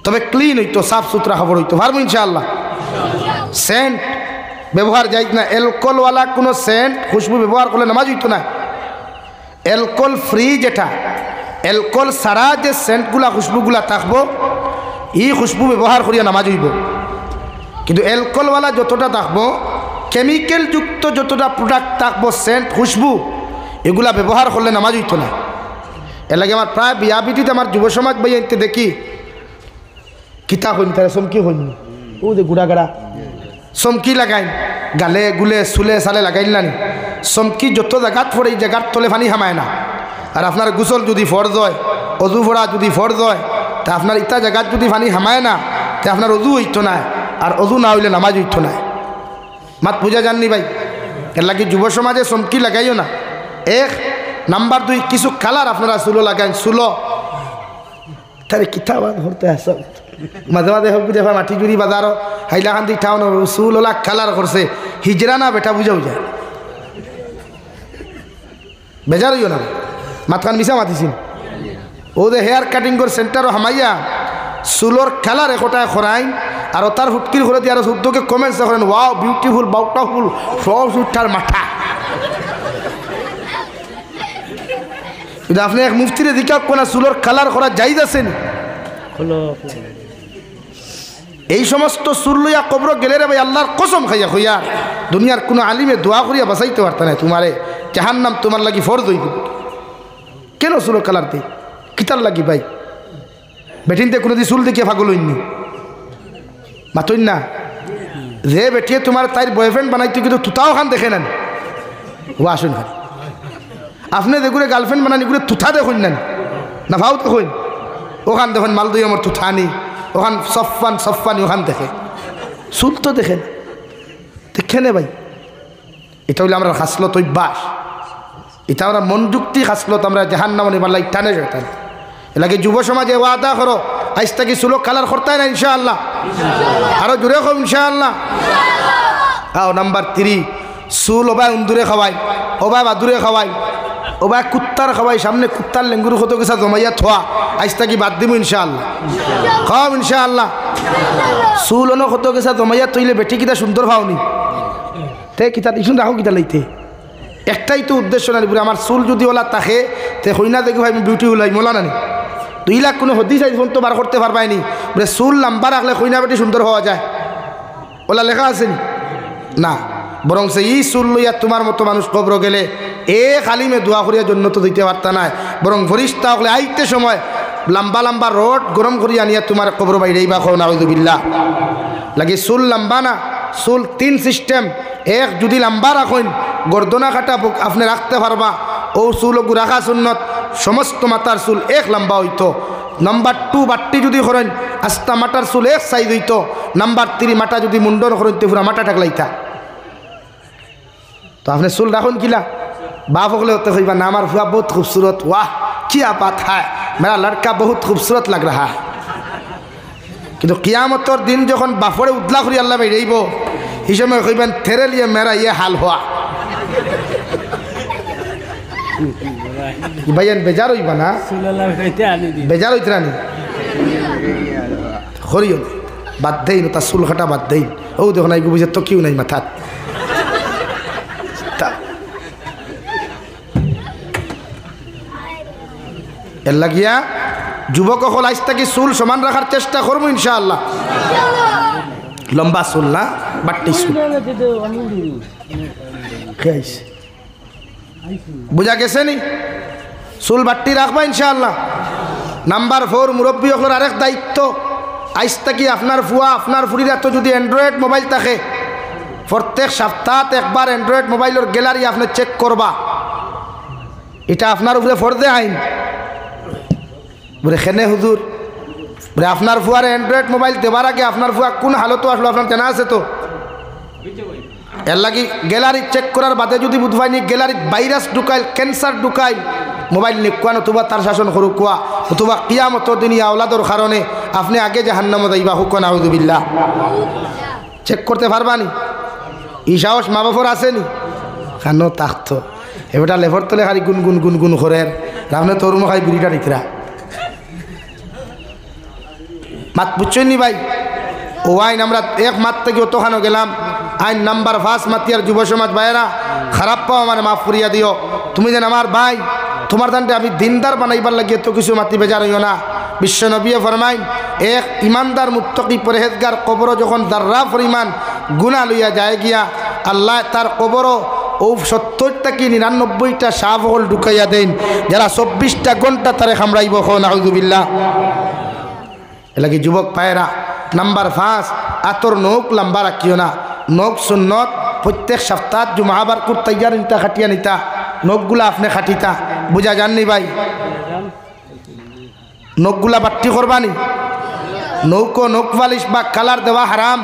তবে ক্লিন হইতো, সাফ সুতরা খবর হইতো। পারবো ইনশাআল্লাহ। সেন্ট ব্যবহার যাই না, অ্যালকোহলওয়ালা কোনো সেন্ট খুশবু ব্যবহার করলে নামাজ হইতো না। অ্যালকোহল ফ্রি যেটা, অ্যালকোহল ছাড়া যে সেন্টগুলা খুশবুগুলা থাকবো এই খুশবু ব্যবহার করিয়া নামাজ হইব। কিন্তু অ্যালকোহলওয়ালা যতটা থাকবো, কেমিক্যাল যুক্ত যতটা প্রোডাক্ট থাকবো, সেন্ট খুশবু এগুলা ব্যবহার করলে নামাজ হইতো না। এর লাগে আমার প্রায় বিয়া বিটিতে আমার যুব সমাজ বাইতে দেখি কিতা হইনি তারা চমকি হইনি, ও যে গুড়াগাড়া চমকি লাগাইন গালে গুলে চুলে চালে লাগাইল না, চমকি যত জায়গাত পড়ে এই জায়গার তলে পানি হামায় না। আর আপনার গোসল যদি ফরজ হয়, অজু ফোড়া যদি ফরজ হয়, তা আপনার ইটা জায়গাত যদি পানি হামায় না, তা আপনার অজু হইতো না, আর অজু না হইলে নামাজ হইতো না। মাত বুঝা জাননি ভাই। এর লাগে যুব সমাজে চমকি লাগাইও না। 1 নাম্বার 2, কিছু কালার আপনারা চুলো লাগাইন, চুলো তারে কিতাবাদ ধরতে আস মাঝে মাঝে হোক বুঝে মাটি জুড়ি বাজারও হাইলাকান্দি টাউন চুল ওলা কালার করছে, হিজরা না বেটা বুঝাও যায়, বেজার হইও না। মাতখান মিশা মাতিছিল ও যে হেয়ার কাটিং করে সেন্টারও হামাইয়া চুলোর কালার একটায় খরাইন, আর তার হুটকির করে দিয়ে আর শুদ্ধকে কমেন্টস করেন, ওয়াও বিউটিফুল বাউটাফুল সব সুঠার মাথা। কিন্তু আপনি এক মুফতিরে দিকে কোন চুলোর কালার করা যাইজ আছেন? এই সমস্ত চুল লইয়া কবর গেলে রে ভাই আল্লাহর কসম খাইয়া হইয়া দুনিয়ার কোনো আলিমে দোয়া করিয়া বাঁচাইতে পারত না। তোমারে জাহান্নাম তোমার লাগি ফরজ হইব। কেন চুলোর কালার দিই কিতার লাগি ভাই? বেটিনতে কোনো দিন চুল দেখিয়ে পাগল হইনি মাতইন না যে বেটিয়ে তোমার তাই বয়ফ্রেন্ড বানাইতে কিন্তু তুতাও খান দেখে নেন, ও আসুন খান আপনি দেখুন গার্লফ্রেন্ড বানানি করে তুথা দেখুন নেন না, ভাও দেখুন ওখান দেখুন মালদই আমার তুথা নি ওখান সফান ওখান দেখে চুল তো দেখেন দেখে নে ভাই এটা হইলে আমরা হাসলত অভ্যাস এটা আমরা মন যুক্তি হাসলত আমরা জাহান্নামে নিবার লাগে টানে যেতাম এলাকে যুব সমাজে ওয়াদা করো আজ থেকে চুলো কালার করতাই না ইনশাআল্লাহ আরো জোরে হোক ইনশাআল্লাহ আও নাম্বার 3 চুল ওবাই উন্দুরে খাওয়াই ওবাই বাদুরে খাওয়াই ওবাই কুত্তার খাওয়াই সামনে কুত্তার লেঙ্গুর কত কিছু জমাইয়া থোয়া আজ থেকে বাদ দিব ইনশাআল্লাহ খাও ইনশাআল্লাহ চুল অন কত কিছু জমাইয়া তৈলে বেটি কিতা সুন্দর খাওনি তে কিতা ইসুন রাখো কিতা লাইতে একটাই তো উদ্দেশ্য না আমার চুল যদি ওলা তাকে তে হইনা দেখি ভাই আমি বিউটি হলাই মোলা নানি 2 লাখ কোনো হদিস আইজ তো বার করতে পারবাইনি বলে চুল লম্বা রাখলে হইনা বেটি সুন্দর হওয়া যায় ওলা লেখা আছেনি না বরং সে এই চুল লইয়া তোমার মতো মানুষ কবর গেলে খালিমে দোয়া করিয়া জন্য তো দিতে পারতা নাই বরং ফরিস্তা হলে আইতে সময় লম্বা লম্বা রড গরম করিয়া নিয়ে তোমার কবর বাইরেই বা খাও নাউযুবিল্লাহ লাগে চুল লম্বা না চুল 3 সিস্টেম এক যদি লম্বা রাখেন গর্দনা কাটা আপনি রাখতে পারবা ও চুল রাখা সুন্নত সমস্ত মাথার চুল এক লম্বা হইতো নাম্বার 2 বাট্টি যদি করেন আস্তা মাটার চুল এক সাইজ হইতো নাম্বার 3 মাটা যদি মুন্ডন করেন তো পুরা মাটা টাকলাইতা তো আপনি চুল রাখুন কিলা बाप अगले होते हुई ना हमारा फुआ बहुत खूबसूरत वाह क्या बात है मेरा लड़का बहुत खूबसूरत लग रहा है কিন্তু কিয়ামতের দিন যখন বাপরে উদলা করি আল্লাহ ভাই রইব এই সময় কইবেন তেরে লিয়ে মেরা ইয়ে হাল হওয়া ভাইয়ান বেজার হইবা না বেজার হইতে রানি হরিও বাদ দেই না তার চুল কাটা বাদ দেই ও দেখো নাই বুঝে তো কেউ নাই মাথাত এর লাগিয়া যুবক হল আজ থেকে চুল সমান রাখার চেষ্টা করবো ইনশাআল্লাহ লম্বা চুল না বাট্টি চুল বুঝা গেছে নি চুল বাট্টি রাখবা ইনশাআল্লাহ নাম্বার 4 মুরব্বী হল আরেক দায়িত্ব আজ থেকে আপনার ফুয়া আপনার ফুরির এত যদি অ্যান্ড্রয়েড মোবাইল থাকে প্রত্যেক সপ্তাহ একবার অ্যান্ড্রয়েড মোবাইলের গ্যালারি আপনি চেক করবা এটা আপনার উপরে ফরজে আইন বলে খেনে হুজুর বলে আপনার ফুয়ার অ্যান্ড্রয়েড মোবাইল দেবার আগে আপনার ফুয়া কোন হালত আসলো আপনার জানা আছে তো এর লাগি গ্যালারি চেক করার বাদে যদি বুধবাইনি গ্যালারিত ভাইরাস ঢুকাইল ক্যান্সার ঢুকাইল মোবাইল নিকুয়া নতুবা তার শাসন করু কুয়া অথবা কিয়ামতর দিন আওলাদর কারণে আপনি আগে জাহান্নামে যাইবা হুকুন আউযুবিল্লাহ চেক করতে পারবানি এই সাহস মা বাপর আসেনি কেন তাকতো এবারটা লেফর তলে খালি গুনগুন করে আপনি তোর মুখাই বিড়িটা নিতরা মাত বুঝছেন নি ভাই ও আইন আমরা এক মাত থেকে অতখানো গেলাম আইন নাম্বার 5 মাতিয়ার যুব সমাজ ভাইয়েরা খারাপ পাও আমার মাফ করিয়া দিও তুমি যেন আমার ভাই তোমার দানটা আমি দিনদার বানাইবার লাগিয়ে তো কিছু মাতি বেজার হইও না বিশ্ব নবী ফরমাইন এক ইমানদার মুত্তাকি পরহেজগার কবর যখন যাররা পরিমাণ গুনাহ লইয়া যায় গিয়া আল্লাহ তার কবর ও 70টা কি 99টা সাপ হল ঢুকাইয়া দেন যারা 24টা ঘন্টা তারে খামড়াইব নাউযুবিল্লাহ এলাকি যুবক পায়রা নাম্বার 5 আতর নখ লম্বা রাখিও না নখ সুন্নত প্রত্যেক সপ্তাহ জুমাবার কুর তৈয়ার নিতা খাটিয়া নিতা নখগুলা আপনি খাটিতা বুঝা যাননি ভাই নখগুলা বাট্টি করবানি নৌকো নখ পালিশ বা কালার দেওয়া হারাম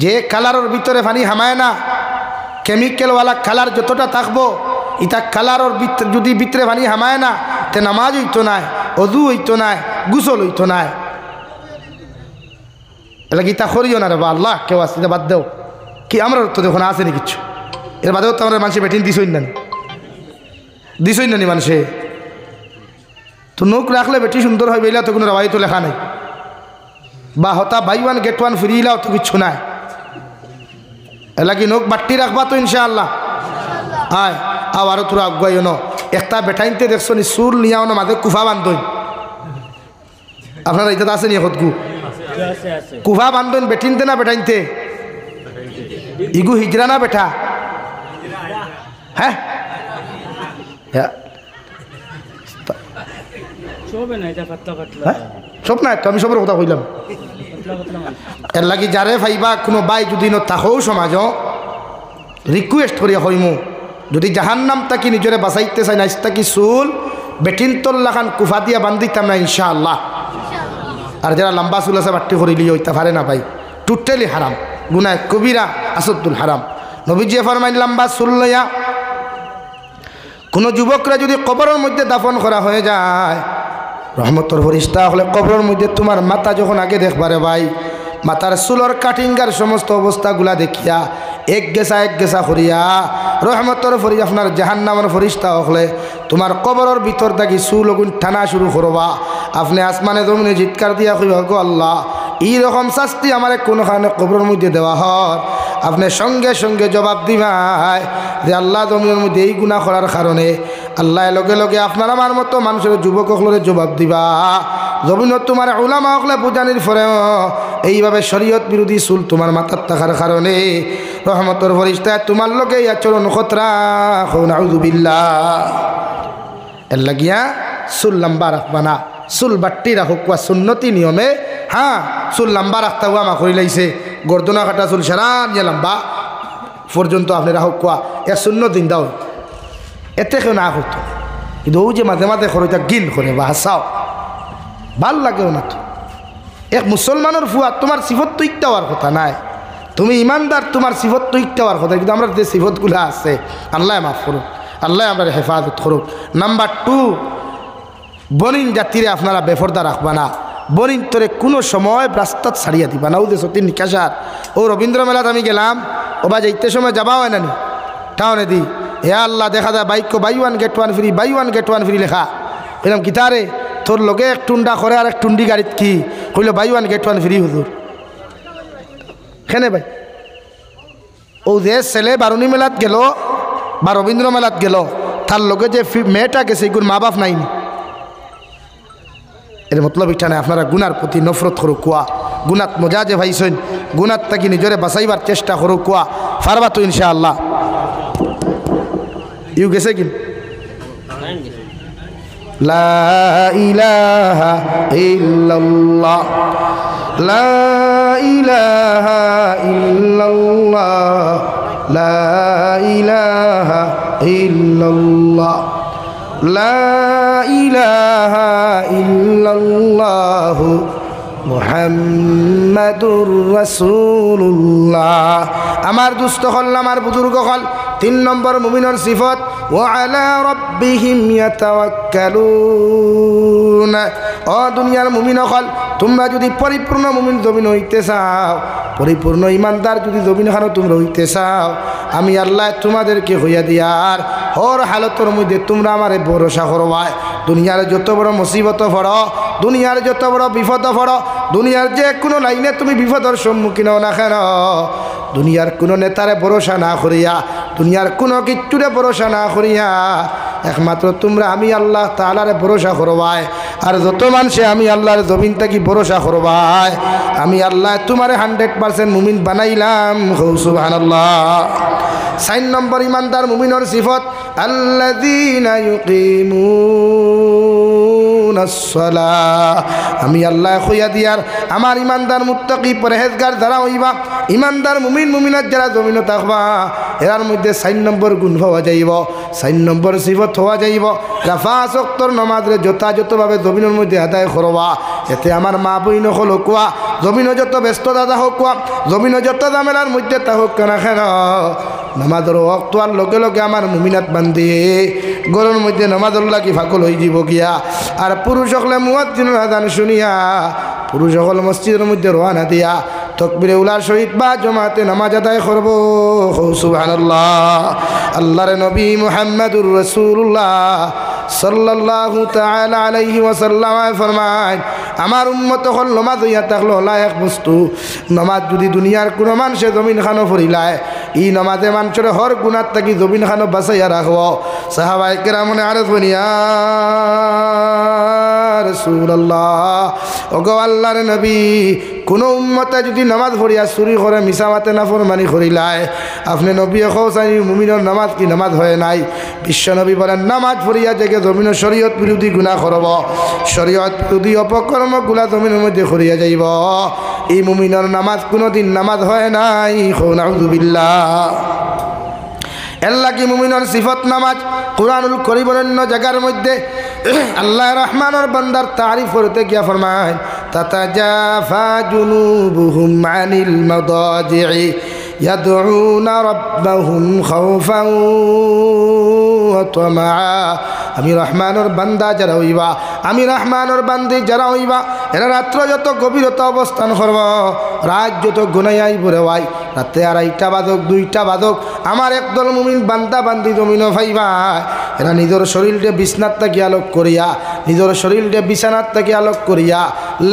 যে কালারের ভিতরে পানি হামায় না কেমিক্যালওয়ালা কালার যতটা থাকবো ইটা কালারের যদি ভিতরে পানি হামায় না তে নামাজ হইতো না অজু হইতো না গুসল হইতো না এলা গীতা করিও না রে বা আল্লাহ কেউ আসতে বাদ দেও কি আমরা তো দেখো না আসেনি কিচ্ছু এর বাদেও তো আমরা মানুষে বেটিন দিছই নানি মানুষে তো নখ রাখলে বেটি সুন্দর হয় বেলা তো কোনো রাবাই তো লেখা নাই বা হতা বাই 1 গেট 1 ফ্রি লাও তো কিচ্ছু নাই এলাকি নখ বাট্টি রাখবা তো ইনশাআল্লাহ আয় আরও তোরা আগুয়াইও ন একটা বেটাইনতে দেখছো নি সুর নিয়াও না মাঝে কুফা বান্ধন আপনারা এটা আছে নি এখতগু কুফা বান্ধন বেটিনতে না বেটাইনতে ইগু হিজরা না বেটা হ্যাঁ সব নাই তো আমি সবের কথা কইলাম এর লাগি যারে ভাইবা কোনো বাই যদি ন তাহও সমাজ রিকুয়েস্ট করিয়া হইমু যদি জাহান্নাম তাকি নিজরে বাঁচাইতে চাই না তাকি চুল বেটিন তল্লাখান কুফা দিয়া বান্ধিতাম না ইনশাআল্লাহ আর যারা লম্বা চুল আছে বাট্টি করিলি ওইটা পারে না ভাই, টোটালি হারাম, গুনাহ কবিরা আসদ্দুল হারাম। নবীজি ফরমাইন লম্বা চুল লইয়া কোনো যুবকরা যদি কবরের মধ্যে দাফন করা হয়ে যায়, রহমতর ফরিস্তা হলে কবরের মধ্যে তোমার মাথা যখন আগে দেখবারে ভাই, মাথার চুলর কাটিংগার সমস্ত অবস্থাগুলা দেখিয়া এক গেছা করিয়া রহমতর ফরি আপনার জাহান্নামের ফরিস্তা হলে তোমার কবরের ভিতর থাকি চুল ওগুন টানা শুরু করবা। আপনি আসমানে জমিনে চিৎকার দিয়া কইবা, গো আল্লাহ এইরকম শাস্তি আমার কোনো কারণে কবরের মধ্যে দেওয়া হয়। আপনি সঙ্গে সঙ্গে জবাব দিবাই যে আল্লাহ জমিনের মধ্যে এই গুনাহ করার কারণে আল্লাহ লগে লগে আপনার আমার মতো মানুষের যুবক হকলে জবাব দিবা। জমিনত তোমার উলামা হকলে বুঝানির পরেও এইভাবে শরীয়ত বিরোধী চুল তোমার মাথার থাকার কারণে রহমতর ফরিস্তায় তোমার লগে আচরণ খতরা নাউযুবিল্লাহ। এর লাগিয়া চুল লম্বা রাখবা না, চুল বাট্টি রাখো কোয়া সুন্নতি নিয়মে। হ্যাঁ, চুল লম্বা রাখতে হুয়া মা করে লাইছে, গর্দনা কাটা চুল সারা নিয়ে লম্বা পর্যন্ত আপনি রাখো কোয়া এ শূন্য দিন দাও, এতে কেউ না করতো। কিন্তু ও যে মাঝে মাঝে খরচা গিন করে বা হাসাও ভাল লাগেও না। তো এক মুসলমানের ফুয়া তোমার সিফত তো ইকটা হওয়ার কথা নাই, তুমি ইমানদার তোমার সিফত তো ইকটা হওয়ার কথা। কিন্তু আমরা যে সিফতগুলো আছে আল্লাহ মাফ করুক, আল্লাহ আমরা হেফাজত করুক। নাম্বার 2, বনিন জাতিরে আপনারা বেফরদা রাখবা না, বনিন তোরে কোনো সময় রাস্তাত ছাড়িয়া দিবা না। ও যে সত্যি নিকাশার ও রবীন্দ্র মেলাত আমি গেলাম, ও বা যাইতে সময় যাবা হয় না নি টাউনে দি, হে আল্লাহ দেখা যায় bike buy one get one free, buy one get one free লেখা। বললাম কিতারে তোর লগে এক টুন্ডা করে আর এক টুন্ডি গাড়িত কি কইল buy one get one free হুজুর। কেনে ভাই ও যে ছেলে বারুণী মেলাত গেল বা রবীন্দ্র মেলাত গেল, তার লগে যে মেয়েটা গেছে এগুলো মা বাপ নাইনি। এর মতলব এটা নাই আপনারা গুনার প্রতি নফরত করো কোয়া, গুনাত মজা যে ভাইছেন গুনাত তাকে নিজরে বাঁচাইবার চেষ্টা করো কোয়া, পারবা তো ইনশাআল্লাহ। ইউ গেছে কি লা ইলাহা ইল্লাল্লাহ, লা ইলাহা ইল্লাল্লাহ, লা ইলাহা ইল্লাল্লাহ, লা ইলাহা ইল্লাল্লাহু মুহাম্মাদুর রাসূলুল্লাহ। আমার দুস্থ হল, আমার বুজুর্গ হল, 3 নম্বর মুমিনের সিফত ওয়া আলা রাব্বিহিম ইয়াতাওয়াক্কালুন। ও দুনিয়ার মুমিন হল, তোমরা যদি পরিপূর্ণ মুমিন জমিন হইতে চাও, পরিপূর্ণ ইমানদার যদি জমিন খানো তোমরা হইতে চাও, আমি আল্লাহ তোমাদেরকে হইয়া দিয়ার হর হালতর মধ্যে তোমরা আমারে ভরসা করবাই। দুনিয়ার যত বড় মুসিবত পড়ো, দুনিয়ার যত বড় বিপদ পড়ো, দুনিয়ার যে কোনো লাইনে তুমি বিপদের সম্মুখীন না কেন, দুনিয়ার কোনো নেতারে ভরসা না করিয়া, দুনিয়ার কোনো কিচ্ছুরে ভরসা না করিয়া একমাত্র তোমরা আমি আল্লাহ তাআলারে ভরসা করবাই। আর যত মানুষে আমি আল্লাহর জমিন থেকে ভরসা করবাই, আমি আল্লাহ তোমারে 100% মুমিন বানাইলাম। সুবহানাল্লাহ। 4 নম্বর ইমানদার মুমিনের সিফত আল্লাযীনা ইউকিমুনাস সালাহ। আমি আল্লাহ কইয়া দিয়ার আমার ইমানদার মুত্তাকি পরহেজগার যারা হইবা, ইমানদার মুমিন মুমিনাত যারা জমিনে থাকবা, এর মধ্যে 4 নম্বর গুণ হওয়া যাইব, 4 নম্বর সিফত হওয়া যাইব। 5 ওয়াক্তর নামাজরে যথাযথভাবে জমিনের মধ্যে আদায় করবা। এতে আমার মা বইন হল কোয়া, জমিনও যত ব্যস্ততা থাকুক কোয়া, জমিনও যত ঝামেলার মধ্যে থাকুক কেন কেন, নামাজের ওয়াক্ত আর লগে লগে আমার মুমিনাত বান্ধি গরুর মধ্যে নামাজের লাগি ফাকল হয়ে যাব গিয়া। আর পুরুষ সকলে মুয়াজ্জিনের আযান শুনিয়া পুরুষ সকল মসজিদের মধ্যে রওনা দিয়া তকবীরে উলার সহিত বা জমাতে নামাজ আদায় করব। সুবহানাল্লাহ। আল্লাহর নবী মুহাম্মদুর রাসূলুল্লাহ সাল্লাল্লাহু তাআলা আলাইহি ওয়াসাল্লাম ফরমায়, আমার উম্মত হল নামাজ হইয়া থাকলো হলা এক বস্তু, নামাজ যদি দুনিয়ার কোনো মানুষে জমিন খানো ফরিলায়, এই নামাজে মানুষের হর গুণার থাকি জমিন খানো বাঁচাইয়া রাখব। সাহাবায়ে কেরামনে আরজ বনিয়া রাসূলুল্লাহ, ওগো আল্লাহর নবী, কোনো উম্মতে যদি নামাজ পড়িয়া চুরি করে মিছামাতে নাফরমানি করিলায়, আপনি নবী কওসানি মুমিনের নামাজ কি নামাজ হয় নাই? বিশ্ব নবী বলেন, নামাজ পড়িয়া জেগে জমিনের শরীয়ত বিরোধী গুনাহ করব, শরীয়ত বিরোধী অপকর্ম গুলা জমিনের মধ্যে করিয়া যাইব, এই মুমিনের নামাজ কোনোদিন নামাজ হয় নাই। নাউযুবিল্লাহ। এল্লা কি মুমিনের সিফত নামাজ। কুরআনুল কারীমের অন্য জায়গার মধ্যে আল্লাহ রহমানের বান্দার তারিফ করতে গিয়া ফরমায়, তাতাজাফা জুনুবুহুম আনিল মাদাজি'i ইয়াদউনা রাব্বাহুম খাওফান ওয়া তামাআ। আমি রহমানের বান্দা যারা হইবা, আমি রহমানের বান্দি যারা হইবা, এরা রাত্র যত গভীরতা অবস্থান করব, রাত যত গুনাই ভরে ভাই, রাতে 2:30 বাজক 2টা বাজক, আমার একদল মুমিন বান্দা বান্দি জমিন ভাইবা, এরা নিজের শরীরকে বিছনার থেকে আলোক করিয়া, নিজের শরীরকে বিছানার থেকে আলোক করিয়া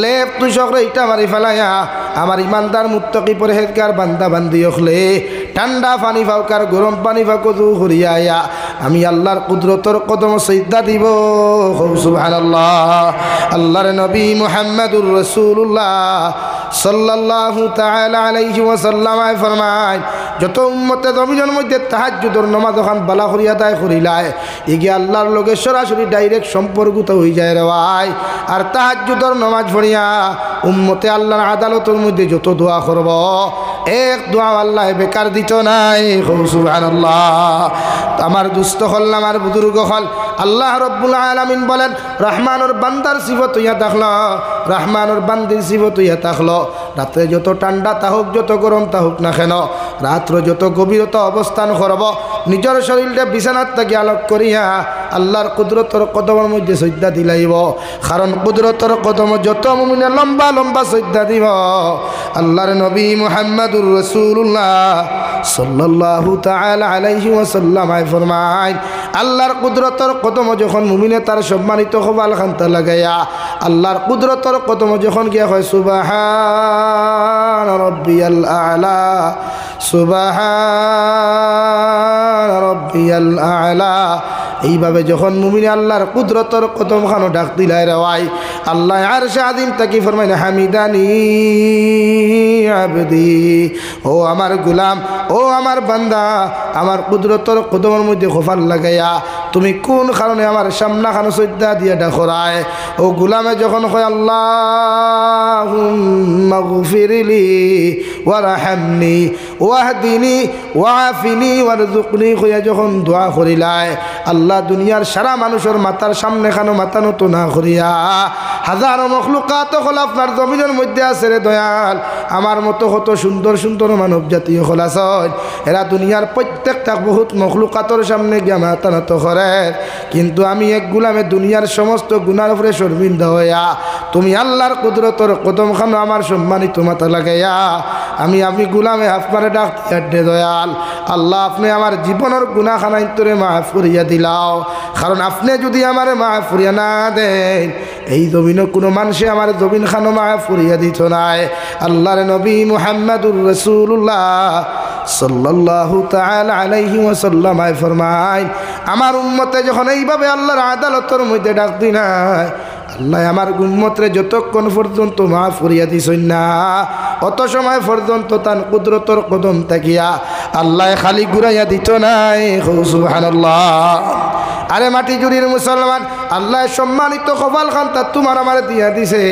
লেপ তুষকরে ইটা মারি ফেলাইয়া আমার ইমানদার মুত্তাকি পরহেজগার বান্দা বান্দি হলে ঠান্ডা পানি ফাউকার গরম পানি ফাউকু হরিয়া আমি আল্লাহর কুদরতর কদম সিজদা দিব। সুবহানাল্লাহ। আল্লাহর নবী মুহাম্মদুর রাসূলুল্লাহ সাল্লাল্লাহু তাআলা আলাইহি ওয়াসাল্লাম ফরমায়, যত উম্মতে জমিনের মধ্যে তাহাজ্জুদের নামাজ যখন বালা করিয়া আদায় করিলায়, এগিয়ে আল্লাহর লগে সরাসরি ডাইরেক্ট সম্পর্কিত হয়ে যায় রে ভাই। আর তাহাজ্জুদের নামাজ পড়িয়া উম্মতে আল্লাহর আদালতের মধ্যে যত দোয়া করব, এক দোয়া আল্লাহ বেকার দিত নাই। সুবহানাল্লাহ। আমার দুস্থ হল, আমার বুজুর্গ হল, আল্লাহ রব্বুল আলামিন বলেন রহমানুর বান্দার সিফত হইয়া থাকলো, রহমানুর বান্দির সিফত হইয়া থাকলো, রাত্রে যত ঠান্ডা তাহুক যত গরম তাহুক না কেন, রাত্র যত গভীরতা অবস্থান করব, নিজের শরীরটা বিছানার থেকে আলোক করিয়া আল্লাহর কুদরতর কদমের মধ্যে সজ্জা দিলাইব। কারণ কুদরতর কদম যত মুমিনে লম্বা লম্বা সজ্জা দিব, আল্লাহর নবী মুহাম্মদুর রাসূলুল্লাহ সাল্লাল্লাহু তাআলা আলাইহি ওয়াসাল্লাম ফরমায়, আল্লাহর কুদরতর কদম যখন মুমিনে তার সম্মানিত কপাল খান্তা লাগাইয়া আল্লাহর কুদরতর কদম যখন গিয়া হয় সুবহান রাব্বিয়াল আ'লা, সুবহান রাব্বিয়াল আ'লা, এইভাবে যখন মুমিনে আল্লাহর কুদরতর কদম খানো ডাক দিলাই রে ভাই, আল্লাহ আরশে আযীম তাকি ফরমাইন হামিদানি আবদি, ও আমার গোলাম, ও আমার বান্দা, আমার কুদরতর কদমের মধ্যে খোফার লাগাইয়া তুমি কোন কারণে আমার সামনা খানো সজ্জা দিয়ে ডাকরায়। ও গোলামে যখন কয় আল্লাহুম্মা গফিরলি ওয়ারহামনি ওয়াহদিনি ওয়াআফিনি ওয়ারযুকনি কইয়া যখন দোয়া করিলায়, আল্লাহ দুনিয়ার সারা মানুষের মাথার সামনে খানো মাথা নত না করিয়া হাজারো মখলুকাত হল আপনার জমিনের মধ্যে আছে রে দয়াল, আমার মতো কত সুন্দর সুন্দর মানব জাতীয় হল আছে, এরা দুনিয়ার প্রত্যেকটা বহুত মখলুকাতর সামনে গিয়া মাথা নত করে, কিন্তু আমি এক গোলামে দুনিয়ার সমস্ত গুনার উপরে শর্মিন্দা হইয়া তুমি আল্লাহর কুদরতর কদম খানো আমার সম্মানিত মাথা লাগাইয়া আমি গোলামে আপনারে ডাক দে দয়াল, আল্লাহ আপনি আমার জীবনের গুনাহ খানাই তোরে মাফ করিয়া দিলাও। কারণ আপনি যদি আমারে মাফ করিয়া না দেন, এই জমিনে কোনো মানুষে আমার জমিন খানো মাফ করিয়া দিত নাই। আল্লাহর নবী মুহাম্মদুর রাসূলুল্লাহ সাল্লাল্লাহু তাআলা আলাইহি ওয়াসাল্লাম ফরমায়, আমার উম্মতে যখন এইভাবে আল্লাহর আদালতের মধ্যে ডাক দি নাই, আল্লাহ আমার উম্মতরে যতক্ষণ পর্যন্ত মাফ করিয়া দিছেন না, অত সময় পর্যন্ত তার কুদরতর কদম তাকিয়া আল্লাহ খালি ঘুরাইয়া দিত নাই। সুবহানাল্লাহ। আরে মাটি জুড়ির মুসলমান, আল্লাহ সম্মানিত কপাল খান তা তোমার আমার দিয়া দিছে,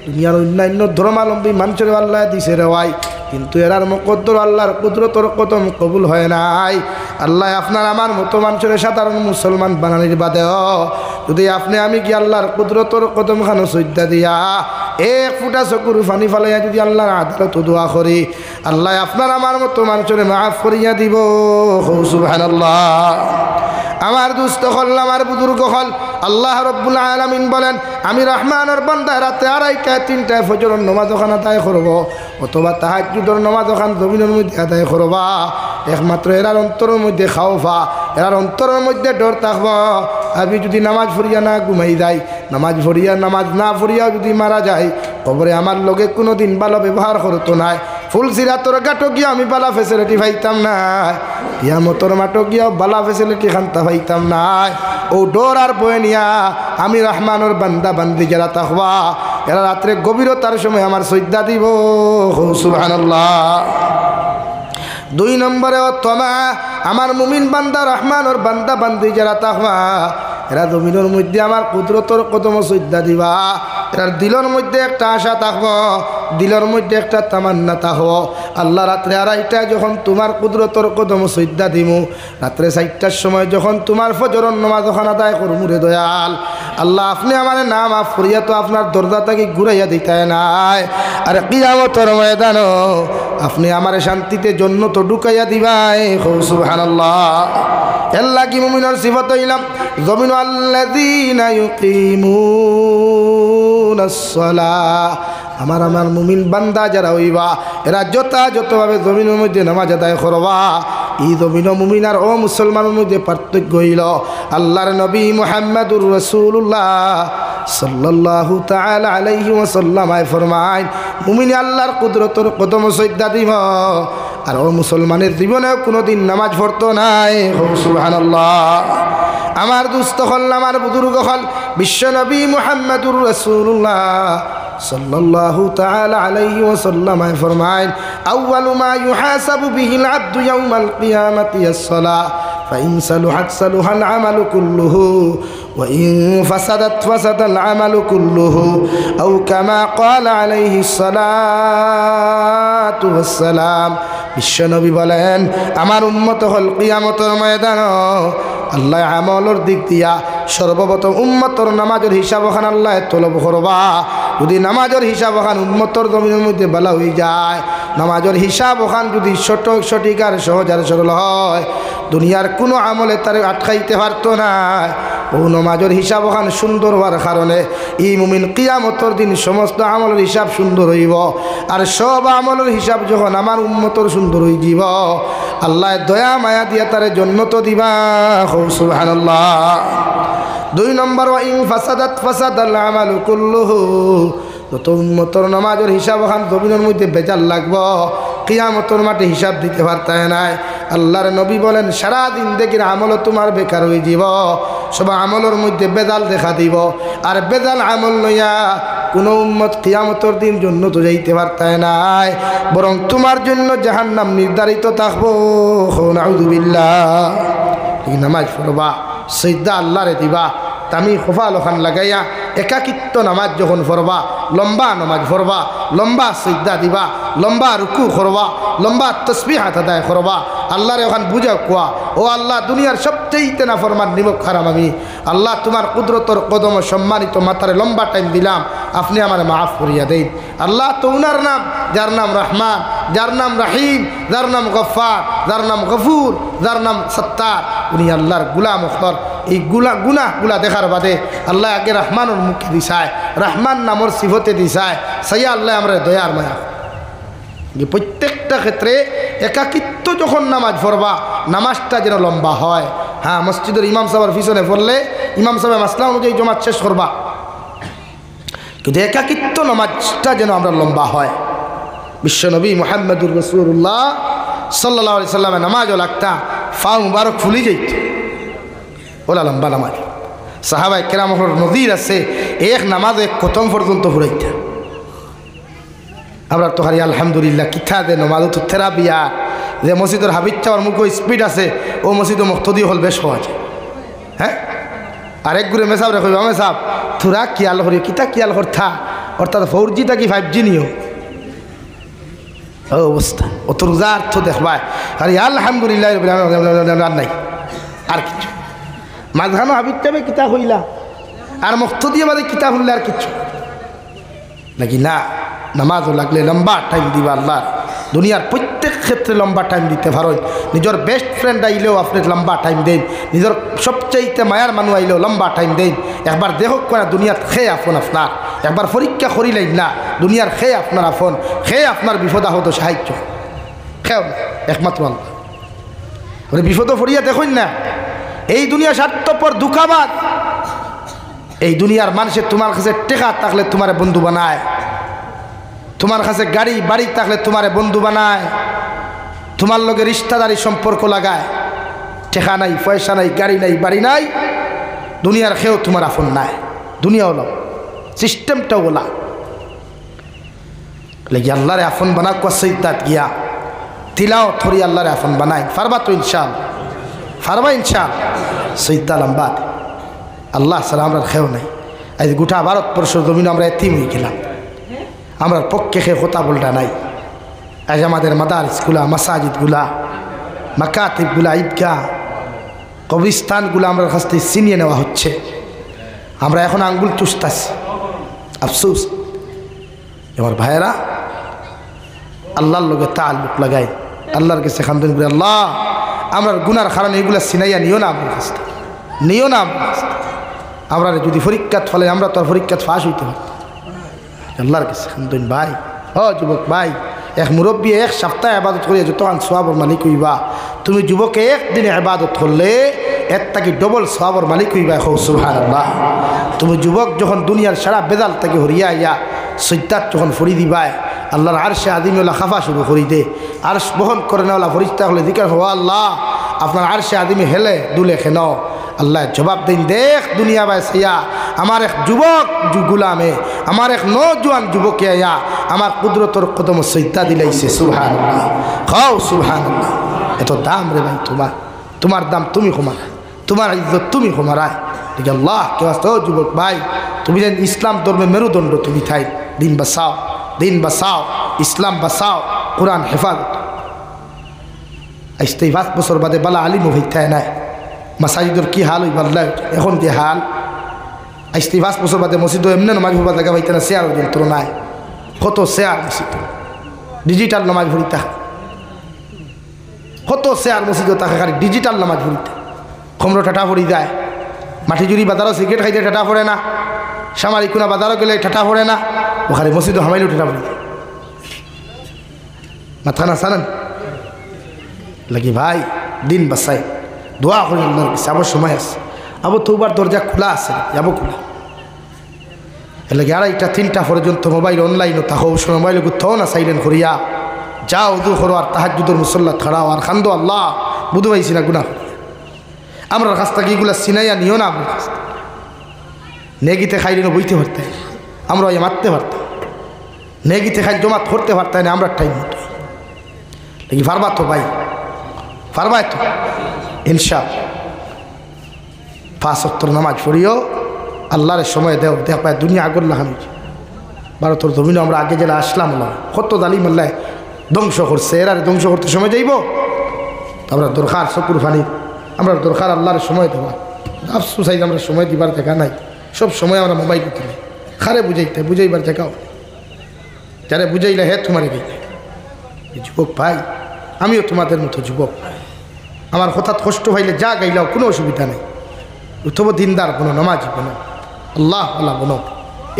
দুনিয়ার অন্যান্য ধর্মাবলম্বী মানুষের আল্লাহ দিছে রে ভাই, কিন্তু এরার মুকদ্দর আল্লাহর কুদরতর কদম কবুল হয় নাই। আল্লাহ আপনার আমার মতো মানুষের সাধারণ মুসলমান বানানির বাদেও যদি আপনি আমি কি আল্লাহর কুদরতর কদম খানো সজ্জা দিয়া এক ফুটা চকুর পানি ফালাইয়া যদি আল্লাহর আদালত দোয়া করি, আল্লাহ আপনার আমার মতো মানুষের মাফ করিয়া দিব। সুবহানাল্লাহ। আমার দুস্থ হল, আমার বুজুর্গ হল, আল্লাহ রব্বুল আলামিন বলেন আমি রহমানের বান্দা রাতে 2:30 3টায় ফজরের নামাজ ওখান আদায় করব, অথবা তাহাজ্জুদের নামাজ ওখান জমিনের মধ্যে আদায় করবা, একমাত্র এরার অন্তরের মধ্যে খাওফা, এরার অন্তরের মধ্যে ডর থাকব, আমি যদি নামাজ পড়িয়া না ঘুমাই যাই, নামাজ না পড়িয়া যদি মারা যায়, কবরে আমার লগে কোনো দিন ভালো ব্যবহার করতো নাই, ফুলসিরাতর গাটো গিয়া আমি বালা ফেসিলিটি পাইতাম না, কিয়ামতর মাঠো গিয়াও বালা ফেসিলিটি খান্তা পাইতাম না। ও ডোর আর বয়ে নিয়া আমি রহমানের বান্দা বান্দি যারা থাকবা, এরা রাত্রে গভীরতার সময় আমার সজ্জা দিব। সুবহানাল্লাহ। 2 নম্বরে তমা, আমার মুমিন বান্দা রহমানের বান্দা বান্দি যারা থাকবা, এরা জমিনের মধ্যে আমার কুদরতর কদম সজ্জা দিবা, এরার দিলের মধ্যে একটা আশা থাকবো দিলের মধ্যে একটা তামান্না তাহ আল্লাহ রাত্রে 2:30টায় যখন তোমার কুদরতর কদম সজ্জা দিমু, রাত্রে 4টার সময় যখন তোমার ফজরের নামাজ ওখানে আদায় করমু রে দয়াল আল্লাহ, আপনি আমার নাম আফ করিয়া তো আপনার দরজা থেকে ঘুরাইয়া দিতে নাই, আর কিয়ামতের ময়দানও আপনি আমার শান্তিতে জান্নাতে ঢুকাইয়া দিবাই। সুবহানাল্লাহ। আল্লাহ কি মুমিনের সিফত হইলাম জমিন আল্লাযীনা ইউকিমুনাস সালাহ, আমার মুমিন বান্দা যারা হইবা এরা যথাযথভাবে জমিনের মধ্যে নামাজ আদায় করবা। এই জমিন মুমিন আর ও মুসলমানের মধ্যে পার্থক্য হইল আল্লাহর নবী মুহাম্মদুর রাসূলুল্লাহ সাল্লাল্লাহু তাআলা আলাইহি ওয়াসাল্লাম ফরমায় মুমিন আল্লাহর কুদরতের কদম সজদা দিব, আর ও মুসলমানের জীবনে কোনোদিন নামাজ পড়তো নাই। সুবহানাল্লাহ। আমার দুস্থ হল, আমার বুজুর্গ হল বিশ্বনবী মুহাম্মদুর রাসূলুল্লাহ সাল্লাল্লাহু তাআলা আলাইহি ওয়াসাল্লাম ফরমায় আউয়ালু মা ইউহাসাবু বিহিল আবদু ইয়াউমাল কিয়ামাতি আস-সালাহ ফাইন সালুহাত সালুহাল আমালু কুল্লুহু ওয়া ইন ফাসাদাত ফাসাদাল আমালু কুল্লুহু আও কামা ক্বালা আলাইহিস সালাতু ওয়াস সালাম। বিশ্বনবী বলেন আমার উম্মত হল কিয়ামতের ময়দান আল্লাহ আমলের দিক দিয়া সর্বপ্রথম উম্মতর নামাজের হিসাব ওখান আল্লাহ তলব করবা। যদি নামাজের হিসাব ওখান উম্মতর জমিনের মধ্যে বলা হয়ে যায়, নামাজের হিসাব ওখান যদি সঠিক আর সহজ আর সরল হয়, দুনিয়ার কোনো আমলে তার আটকাইতে পারতো না। ও নামাজের হিসাব ওখান সুন্দর হওয়ার কারণে এই মুমিন কিয়ামতের দিন সমস্ত আমলের হিসাব সুন্দর হইব, আর সব আমলের হিসাব যখন আমার উম্মতর সুন্দর হয়ে যাব আল্লাহ দয়া মায়া দিয়া তারে জান্নাত দিবা। সুবহানাল্লাহ। 2 নম্বর ওয়া ইন ফাসাদাত ফাসাদাল আমালু কুল্লুহু, যত উম্মতর নামাজের হিসাব ওখান জমিনের মধ্যে বেজাল লাগবো, কিয়ামতের মাঠে হিসাব দিতে পারতায় নাই। আল্লাহর নবী বলেন সারাদিন দেখি আমলও তোমার বেকার হয়ে যাব, সব আমলের মধ্যে বেজাল দেখা দিব, আর বেজাল আমল লইয়া কোনো উম্মত কিয়ামতের দিন জান্নাতে যাইতে পারতায় নাই, বরং তোমার জন্য জাহান্নাম নির্ধারিত থাকবো। নাউযুবিল্লাহ। এই নামাজ পড়বা, সিজদা আল্লাহরে দিবা, তামি খোফা লখান লাগাইয়া একাকিত্ব নামাজ যখন পড়বা, লম্বা নামাজ পড়বা, লম্বা সিজদা দিবা, লম্বা রুকু করবা, লম্বা তাসবিহাত আদায় করবা, আল্লাহরে ওখান বুঝা কোয়া ও আল্লাহ দুনিয়ার সবচেয়ে না ফরমান নিমক খারাম আমি, আল্লাহ তোমার কুদরতর কদম সম্মানিত মাথারে লম্বা টাইম দিলাম, আপনি আমার মাফ করিয়া দেন। আল্লাহ তো উনার নাম, যার নাম রহমান, যার নাম রাহিম, যার নাম গফফার, যার নাম গফুর, যার নাম সত্তার, উনি আল্লাহর গুলাম অখর। এই গুনাহগুলা দেখার বাদে আল্লাহ আগে রহমানের মুখে দিশায়, রহমান নামর সিফতে দিশায়, সাইয়া আল্লাহ আমরা দয়ার মায়া। প্রত্যেকটা ক্ষেত্রে একাকিত্ব যখন নামাজ পড়বা, নামাজটা যেন লম্বা হয়। হ্যাঁ, মসজিদের ইমাম সাহেবের পিছনে পড়লে ইমাম সাহেব মাসলা অনুযায়ী জমাত শেষ করবা, কিন্তু একাকিত্ব নামাজটা যেন আমরা লম্বা হয়। বিশ্বনবী মুহাম্মদুর রাসূলুল্লাহ সাল্লাল্লাহু আলাইহি সাল্লামের নামাজও লাগতা ফা মুবারক ফুলি যাইত, ওলা লম্বা নামাজ। সাহাবায়ে কেরামের নজির আছে, এক নামাজ এক খতম পর্যন্ত ফুরাইতা। আমরা তো হারি আলহামদুলিল্লাহ কিথা দে নমাজ তো থেরাপিয়া যে মসজিদের হাবিজ চাওয়ার মুখ স্পিড আছে, ও মসজিদে মুক্তদি হল বেশ সহজ। হ্যাঁ, আরেক গুড়ে মেসাব রেখো মেসাব থুরা কিয়াল করি কিতা কিয়াল করথা, অর্থাৎ 4G কি 5G নিও অবস্থা। ও তোর রোজার তো দেখবাই আর আলহামদুলিল্লাহ নাই আর কিছু মাঝখানো হাবিজ চাবে কিতা হইলা আর মুক্তদি বাদে কিতা হইলে আর কিছু নাকি না। নামাজও লাগলে লম্বা টাইম দিবা, আল্লাহ দুনিয়ার প্রত্যেক ক্ষেত্রে লম্বা টাইম দিতে পারেন। নিজের বেস্ট ফ্রেন্ড আইলেও আপনি লম্বা টাইম দেন, নিজের সবচাইতে মায়ার মানুষ আইলেও লম্বা টাইম দেন। একবার দেখক না দুনিয়ার খেয়ে আপন আপনার, একবার পরীক্ষা করিলেন না দুনিয়ার খেয়ে আপনার আপন, খেয়ে আপনার বিপদ আহত সাহায্য খেও না একমাত্র আল্লাহ। ওরে বিপদ ফরিয়া দেখুন না, এই দুনিয়া স্বার্থপর দুঃখাবাদ। এই দুনিয়ার মানুষের তোমার কাছে টেকা থাকলে তোমার বন্ধু বানায়, তোমার কাছে গাড়ি বাড়ি থাকলে তোমারে বন্ধু বানায়, তোমার লগে রিশতাদারি সম্পর্ক লাগায়। টেকা নাই, পয়সা নাই, গাড়ি নাই, বাড়ি নাই, দুনিয়ার খেয়েও তোমার আপন নাই। দুনিয়া হলো সিস্টেমটা ওলা লেগে আল্লাহরে আপন বানা কসইদাত গিয়া তিলাও থরি আল্লাহরে আপন বানাই ফারবা তো ইনশাআল্লাহ, ফারবা ইনশাআল্লাহ। সৈদা লম্বা আল্লাহ সালাম আমরা খেয়েও নাই। আজ গোটা ভারতবর্ষের জমিন আমরা এতিম হয়ে গেলাম। আমরা পক্ষে খেয়ে কথা বলটা নাই। আজ আমাদের মাদারিসগুলা, মাসাজিদগুলা, মাকাতিবগুলা, ঈদগাহ, কবরস্থানগুলো আমরা কাছ থেকে ছিনিয়ে নেওয়া হচ্ছে। আমরা এখন আঙ্গুল চুষতাছি। আফসোস আমার ভাইয়েরা, আল্লাহর লগে তাআল্লুক লাগাই, আল্লাহর কাছে খান্দন করে, আল্লাহ আমরা গুনার কারণে এগুলা সিনাইয়া নিও না, আমার কাছ থেকে নিও না। আমরা যদি পরীক্ষাত ফলে আমরা তো আর পরীক্ষাত ফাঁস হইতে পারি। আল্লাহর কাছে খান্দন ভাই, ও যুবক ভাই, এক মুরব্বী এক সপ্তাহ ইবাদত করিয়া যতক্ষণ সওয়াবের মালিক হইবা, তুমি যুবকে একদিনে ইবাদত করলে এর থেকে ডবল সওয়াবের মালিক হইবা। সুবহানাল্লাহ। তুমি যুবক যখন দুনিয়ার সারা বেদাল থেকে হরিয়া ইয়া সৈতাত যখন ফরি দিবায়, আল্লাহর আরশে আদিমওয়ালা খাফা শুরু করি দে। আরশ বহন করে নেওয়ালা ফরিস্তা হলে জিকির হওয়া, আল্লাহ আপনার আরশে আদিমে হেলে দুলে খেন। আল্লাহ জবাব দিন, দেখ দুনিয়া বাইসিয়া আমার এক যুবক গুলামে, আমার এক নজওয়ান যুবকে আয়া আমার কুদরতর কদম সৈতা দিলাইছে। সুবহানাল্লাহ, খাও সুবহানাল্লাহ। এত দাম রে ভাই তোমার, তোমার দাম তুমি কমায়, তোমার ইজ্জত তুমি কমারায়। ঠিক আল্লাহ কেউ আসতে, ও যুবক ভাই, তুমি যেন ইসলাম ধর্মের মেরুদণ্ড, তুমি থাই দিন বাঁচাও, দিন বাঁচাও, ইসলাম বাঁচাও, কোরআন হেফাজত। আসতে 5 বছর বাদে বালা আলিমও হইতায় নাই। মাসাজিদর কি হাল হইবার এখন যে হাল, আসতে 5 বছর বাদে মসজিদও এমনি নমাজ ভরবা জায়গা হইতে না, শেয়ার যন্ত্র নাই। কত শেয়ার মসজিদ, ডিজিটাল নামাজ ভরিতা, কত শেয়ার মসজিদও থাকে খালি ডিজিটাল নামাজ ভরিতে। খমরো ঠাটা পড়ি যায়, মাটিজুরি বাজারও সিগারেট খাইতে ঠাটা পড়ে না, সামারি কোনা বাজারও গেলে ঠাটা পড়ে না, ওখানে মসজিদও হামাইলেও ঠাটা পড়ে যায়। মাথা না সানান লাগি ভাই, দিন বাসাই দোয়া করি আল্লাহর কাছে। আবার সময় আছে, আবার তোবার দরজা খোলা আছে, যাবো খোলা। এর লাগে 2টা 3টা পর্যন্ত মোবাইল অনলাইনও তাহো, মোবাইল কোথাও না সাইলেন্ট করিয়া যাও, উদু করো আর তাহাজ্জুদের মুসল্লা খাড়াও আর খান্দো, আল্লাহ বুধু পাইছি না গুনাহ। আমরা কাছ থেকে এগুলা সিনাইয়া নিও না। আমার কাছ নেগিতে খাইলেও বইতে পারতাম, আমরা ওই মারতে পারতাম। নেগিতে খাই জমাত করতে পারতাম না আমরা টাইম মতো। দেখি পারবা তো ভাই, পারবা তো ইনশাআল্লাহ। 5 ওয়াক্ত নামাজ পড়িও, আল্লাহর সময় দেও, দেখ পায় দুনিয়া আগল্লা আমি ভারতের জমিনে আমরা আগে জেলা আসলাম, কত জালিম আল্লাহ ধ্বংস করছে, এরা ধ্বংস করতে সময় যাইব। আমরা দরকার চকুর ফানি, আমরা দরকার আল্লাহর সময় দেওয়া। আফসোস আমরা সময় দিবার দেখা নাই, সব সময় আমরা মোবাইল তুলি। খারে বুঝাইতে বুঝাইবার দেখাও, যারা বুঝাইলে হে তোমারে গেলে। যুবক ভাই, আমিও তোমাদের মতো যুবক, আমার হঠাৎ কষ্ট পাইলে যা গাইলাও কোনো অসুবিধা নেই। তবু দিনদার কোনো নামাজি বনো, আল্লাহ আল্লাহ বনো।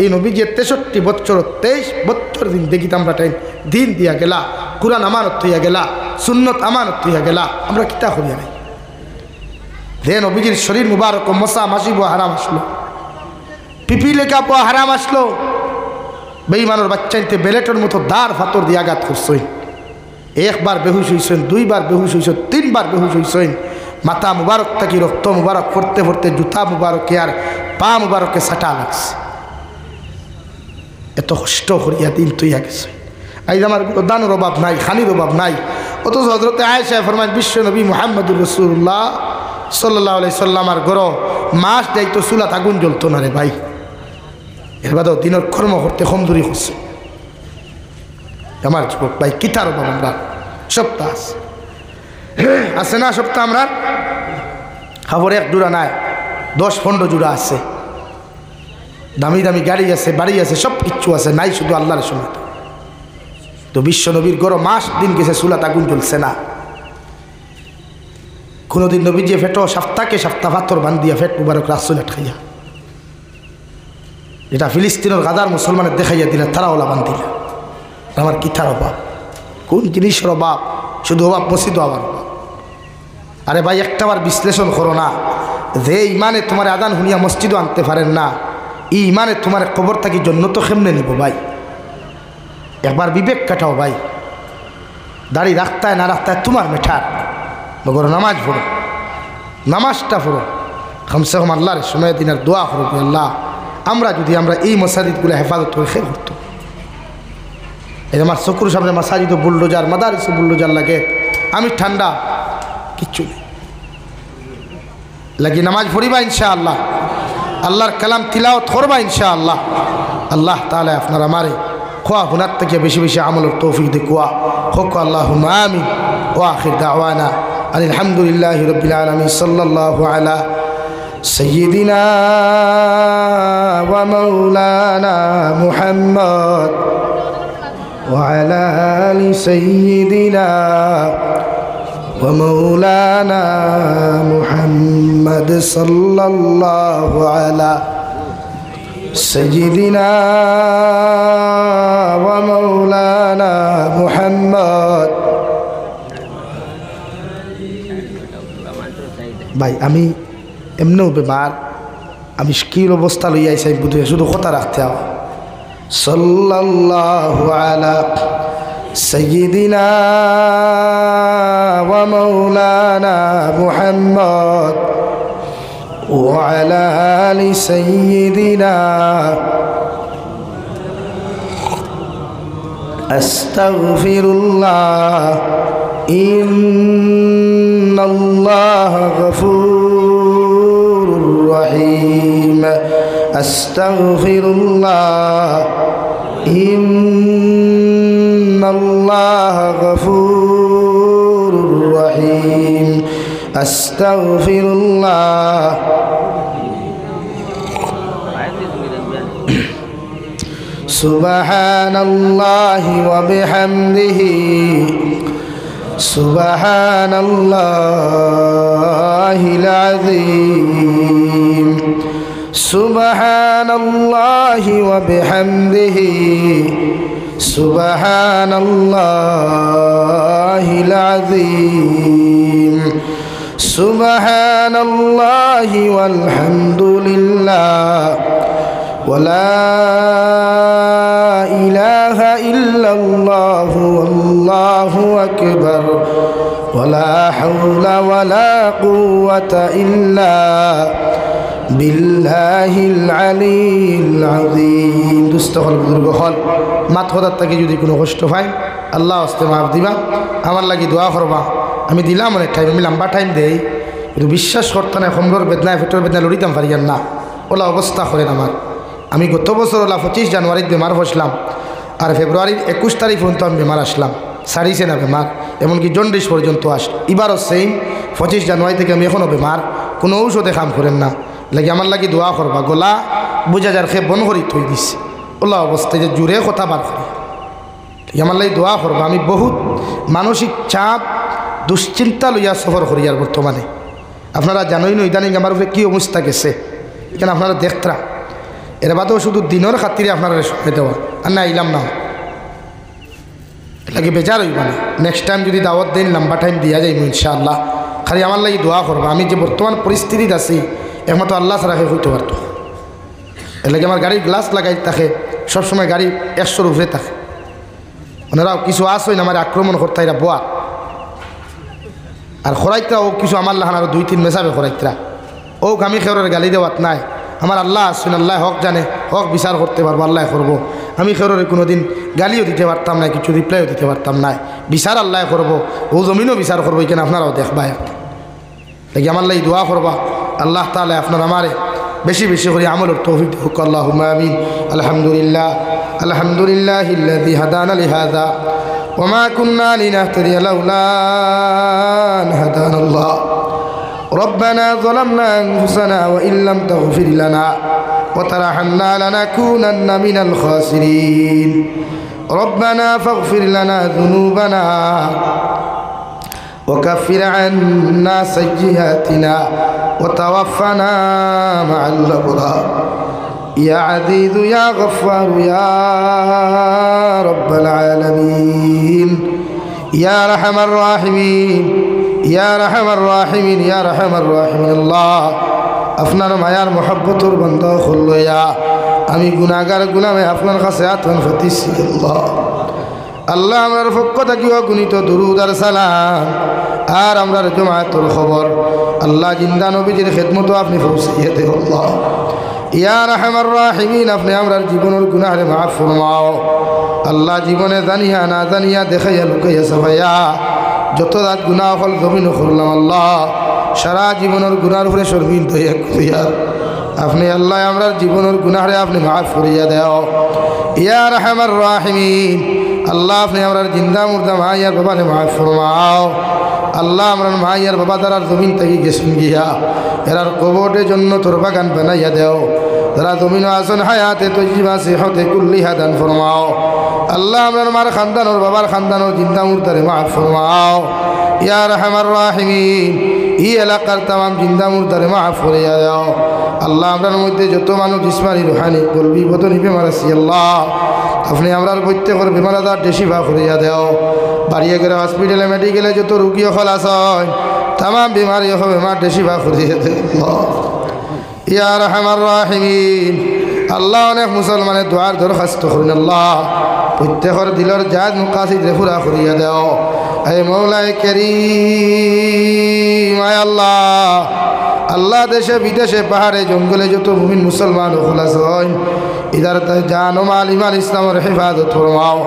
এই নবী যে 63 বছর 23 বছর দিন দেখিতে আমরা টাইম দিন দিয়া গেলা, কুরআন আমানত হইয়া গেলা, সুন্নত আমানত হইয়া গেলা, আমরা কিতা করিয়া নাই। যে নবীজির শরীর মুবারক মশা মাসি বো হারাম আসলো, পিপি লেখা বো হারাম আসলো, বেঈমানের বাচ্চাইতে বেলেটের মতো দাঁড় ফাতর দিয়ে আঘাত করছই। 1 বার বেহুশ হইছেন, 2 বার বেহুশ হইছেন, 3 বার বেহুশ হইছেন। মাথা মুবারক থাকি রক্ত মুবারক পড়তে পড়তে জুতা মুবারকে আর পা মুবারকে সাটা লাগছে। এত কষ্ট করিয়া দিন তুইয়া গেছে। আজ আমার দানের অভাব নাই, খানির অভাব নাই। অথচ হযরতে আয়েশা ফরমান, বিশ্ব নবী মুহাম্মদুর রাসূলুল্লাহ সাল্লাল্লাহু আলাইহি সাল্লামার ঘর মাস যাইতো চুলাত আগুন জ্বলতো না রে ভাই। এর বাদেও দিনের কর্ম করতে কমজোরি করছে। আমার যুবক ভাই, কিতার অভাব আমরা সপ্তাহ আছে না, সপ্তাহ আমরা খাবার 1 জোড়া নাই, 10-15 জোড়া আছে। দামি দামি গাড়ি আছে, বাড়ি আছে, সব কিচ্ছু আছে, নাই শুধু আল্লাহর সময়। তো বিশ্ব নবীর গড় মাস দিন গেছে চুলাত আগুন জ্বলছে না। কোনোদিন নবী যে ফেটো সপ্তাহকে সপ্তাহ পাথর বান্ধিয়া ফেট মুবারক রাসুলাট খাইয়া, যেটা ফিলিস্তিনের গাদার মুসলমানের দেখাইয়া দিলে তারা ওলা বান্ধিলা। আমার কিতার অভাব, কোন জিনিসের অভাব? শুধু অভাব মসজিদ আবার অভাব। আরে ভাই, একটাবার বিশ্লেষণ করো না, যে ইমানে তোমার আদান হুনিয়া মসজিদও আনতে পারেন না, এই ইমানে তোমার কবর থাকি জন্য তো কেমনে নিব ভাই? একবার বিবেক কাটাও ভাই। দাড়ি রাখতায় না রাখতায় তোমার মেঠার, মগর নামাজ পড়ো, নামাজটা পড়ো, কমসে কম আল্লাহর সময় দিনের দোয়া করো, আল্লাহ আমরা যদি আমরা এই মসজিদগুলো হেফাজত করে খেয়ে করতো। এই আমার চকুর সামনে মাসাজিদ বুলডোজার, মাদারিস বুলডোজার লাগে, আমি ঠান্ডা কিচ্ছু নেই, লাগি নামাজ পড়িবা ইনশাআল্লাহ, আল্লাহর কালাম তিলাওয়াত করবা ইনশাআল্লাহ। আল্লাহ তাআলা আপনার আমারে খোয়া হুনার থেকে বেশি বেশি আমলের তৌফিক দেখুয়া হোক আল্লাহুম্মা আমিন ওয়া আখির দাওয়ানা আলহামদুলিল্লাহি রাব্বিল আলামিন সাল্লাল্লাহু আলা সাইয়্যিদিনা ওয়া মাওলানা মুহাম্মদ ওয়া আলা আলি সাইয়্যিদিনা ومولانا محمد صلى الله على سيدنا ومولانا محمد ভাই আমি এমনিও বেমার আমি স্কিল অবস্থা লইয়া আইসাই বুঝে শুধু কথা রাখতে হবে সাল্লাল্লাহু আলা سيدنا ومولانا محمد وعلى آل سيدنا أستغفر الله إن الله غفور رحيم أستغفر الله إن الله غفور رحيم أستغفر الله سبحان الله وبحمده سبحان الله العظيم سبحان الله وبحمده سبحان الله العظيم سبحان الله والحمد لله ولا إله إلا الله والله أكبر ولا حول ولا قوة إلا বিল্লাহিল আলিয়্যিল আযীম। দুস্থ হল বুজুর্গ হল মাত হদার থেকে যদি কোনো কষ্ট পাই আল্লাহ হস্তে মাফ দিবা আমার লাগি দোয়া করবা আমি দিলাম অনেক টাইম আমি লম্বা টাইম দেই কিন্তু বিশ্বাস করতে না কমর বেদনায় পেটের বেদনায় লড়িতাম পারিয়ান না ওলা অবস্থা করেন আমার আমি গত বছর ওলা 25 জানুয়ারিতে বেমার বসলাম আর ফেব্রুয়ারির 21 তারিখ পর্যন্ত আমি বেমার আসলাম সারিছে না বেমার এমনকি জন্ডিস পর্যন্ত আসলো এবারও সেম 25 জানুয়ারি থেকে আমি এখনও বেমার কোনো ঔষধে কাম করেন না লাগে আমার লাগি দোয়া করবা গলা বুঝা যার খেয়ে বন করি থই দিছে ওলা অবস্থায় যে জোরে কথা বার করি আমার লাগি দোয়া করবা আমি বহুত মানসিক চাপ দুশ্চিন্তা লইয়া সফর করি আর বর্তমানে আপনারা জানোই না ইদানিং আমার উপরে কী অবস্থা গেছে এখানে আপনারা দেখতরা এর বাদেও শুধু দিনের খাতিরে আপনারা সময় দেওয়া আর না আইলাম না লাগে বেজার হইবা না নেক্সট টাইম যদি দাওয়াত দেন লম্বা টাইম দিয়া যাইব ইনশাআল্লাহ খালি আমার লাগি দোয়া করবা আমি যে বর্তমান পরিস্থিতিতে আছি একমাত্র আল্লাহ ছাড়া হইতে পারতো এর লাগে আমার গাড়ির গ্লাস লাগাই থাকে সবসময় গাড়ি 100 উপরে থাকে ওনারাও কিছু আসই না আমার আক্রমণ করতে এরা বোয়া আর খরাইতরা ও কিছু আমার লাহান আরও 2-3 মেশাবে খরাইতরা ও আমি খেউরের গালি দেওয়াত নাই আমার আল্লাহ আসুন আল্লাহ হক জানে হক বিচার করতে পারবো আল্লাহ করবো আমি খেউরের কোনো দিন গালিও দিতে পারতাম না কিছু রিপ্লাইও দিতে পারতাম না বিচার আল্লাহ করবো ও জমিনও বিচার করবো এখানে আপনারাও দেখবা দেখি আমার লাই দোয়া করবা আল্লাহ তাআলা আপনার আমারে বেশি বেশি করে আমলের তৌফিক হোক আল্লাহুম্মা আমিন আলহামদুলিল্লাহ আলহামদুলিল্লাহিল্লাযী হাদানা লিহাযা ওয়া মা কুন্না লিনাহতাদিয়া লাউলা আন হাদানাল্লাহ ربنا ظلمنا أنفسنا وإن لم تغفر لنا وترحمنا لنكونن من الخاسرين ربنا فاغفر لنا ذنوبنا وكفر عنا سيئاتنا وتوفنا مع الأبرار يا عزيز يا غفار يا رب العالمين يا أرحم الراحمين يا أرحم الراحمين يا أرحم الراحمين الله আপনার মায়ার মহব্বতর বন্ধ হল আমি গুনাহগার গুলামে আপনার কাছে আত্মন ফতিছি আল্লাহ আল্লাহ আমরার পক্ষ থাকিও গুণিত দুরুদ আর সালাম আর আমরার জমায়েতর খবর আল্লাহ জিন্দা নবীজির খেদমত আপনি পৌঁছিয়ে দেন আল্লাহ ইয়া রাহমার রাহিমিন আপনি আমরার জীবনের গুনাহরে মাফ ফরমাও আল্লাহ জীবনে জানিয়া না জানিয়া দেখাইয়া লুকাইয়া সবাইয়া যত রাত গুনাহ হল জমিন করলাম আল্লাহ সারা জীবনের গুনার উপরে শর্মিন দয়া করিয়া আপনি আল্লাহ আমরার জীবনের গুনাহরে আপনি মাফ করিয়া দেও ইয়া রাহমার রাহিমিন। আল্লাহ আপনি আমরার জিন্দা মুর্দা মাইয়ার বাবারে মাফ ফরমাও। আল্লাহ আমরার মাইয়ার বাবা তারার জমিন থেকে গেছেন গিয়া এরার কবরের জন্য তোর বাগান বানাইয়া দেও। তারা জমিন আসন হায়াতে তৈবা সেহতে কুল্লিহা দান ফরমাও। আল্লাহ আমরার মার খানদানোর বাবার খানদানোর জিন্দা মুর্দারে মাফ ফরমাও ইয়া রাহমার রাহিমিন। এই এলাকার তাম জিন্দা মুর্দারে মাফ করিয়া দাও। আল্লাহ আমরার মধ্যে যত মানুষ জিসমানি রুহানি কলবি বদনি বেমার আছি আল্লাহ আপনি আমরার প্রত্যেকের বেমার আজার দেশি ভা করিয়া দেও। বাড়িয়ে গেলে হসপিটালে মেডিকেলে যত রুগী হল আসয় তাম বেমারি বেমার দেশি ভা করিয়া দেও ইয়া রাহমার রাহিমিন। আল্লাহ অনেক মুসলমানের দোয়ার দরখাস্ত করুন আল্লাহ প্রত্যেকের দিলের জাত মুকাসিদ রেফুরা করিয়া দেও। হে মৌলাই কারীম আয় আল্লাহ আল্লাহ দেশে বিদেশে পাহাড়ে জঙ্গলে যত মুমিন মুসলমান খোলাস হয় ইদার জান ও মাল ইমান ইসলামের হেফাজত ফরমাও।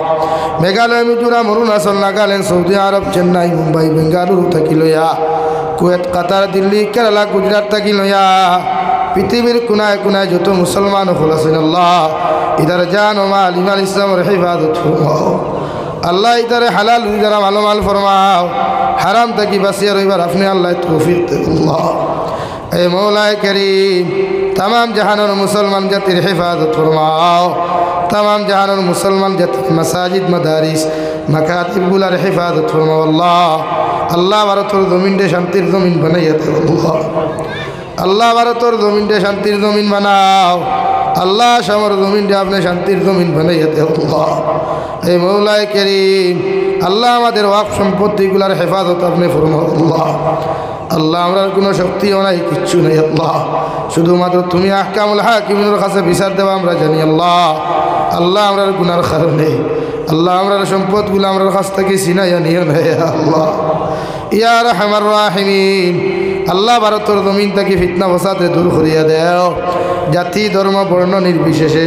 মেঘালয় মিজোরাম অরুণাচল নাগাল্যান্ড সৌদি আরব চেন্নাই মুম্বাই বেঙ্গালুরু থাকি লইয়া কুয়েত কাতার দিল্লি কেরালা গুজরাট থাকি লইয়া পৃথিবীর কোনায় কোনায় যত মুসলমান খোলাছেন আল্লাহ ইদার জান ও মাল ইমান ইসলামের হেফাজত ফরমাও। আল্লাহ ইদারে হালাল যারা ভালো মাল ফরমাও হারাম থাকি বাঁচিয়া রইবার আপনি আল্লাহ তৌফিক দেন আল্লাহ। এ মৌলায় করিম তাম জাহানোর মুসলমান জাতির হেফাজত ফরমাও। তাম জাহানোর মুসলমান জাতির মাসাজিদ মাদারিস মাকাতিবগুলার হেফাজত ফরমাও আল্লাহ। আল্লাহ ভারতের জমিনটে শান্তির জমিন বানাইয়া দেও আল্লাহ। আল্লাহ ভারতের জমিনটে শান্তির জমিন বানাও আল্লাহ। সমর জমিনটে আপনি শান্তির জমিন বানাইয়া দেও আল্লাহ। এই মৌলায় করিম আল্লাহ আমাদের ওয়াকফ সম্পত্তিগুলার হেফাজত আপনি ফরমাও আল্লাহ। আল্লাহ আমরার কোনো শক্তিও নাই কিচ্ছু নেই আল্লাহ শুধুমাত্র তুমি আহকামুল হাকিমের কাছে বিচার দেওয়া আমরা জানি আল্লাহ। আল্লাহ আমরার গুনার কারণে আল্লাহ আমরার সম্পদগুলো আমরার কাছ থেকে ছিনাইয়া নিও না আল্লাহ ইয়া রাহমার রাহিমিন। আল্লাহ ভারতের জমিন থেকে ফিতনা ফসাদে দূর করিয়া দেও। জাতি ধর্ম বর্ণ নির্বিশেষে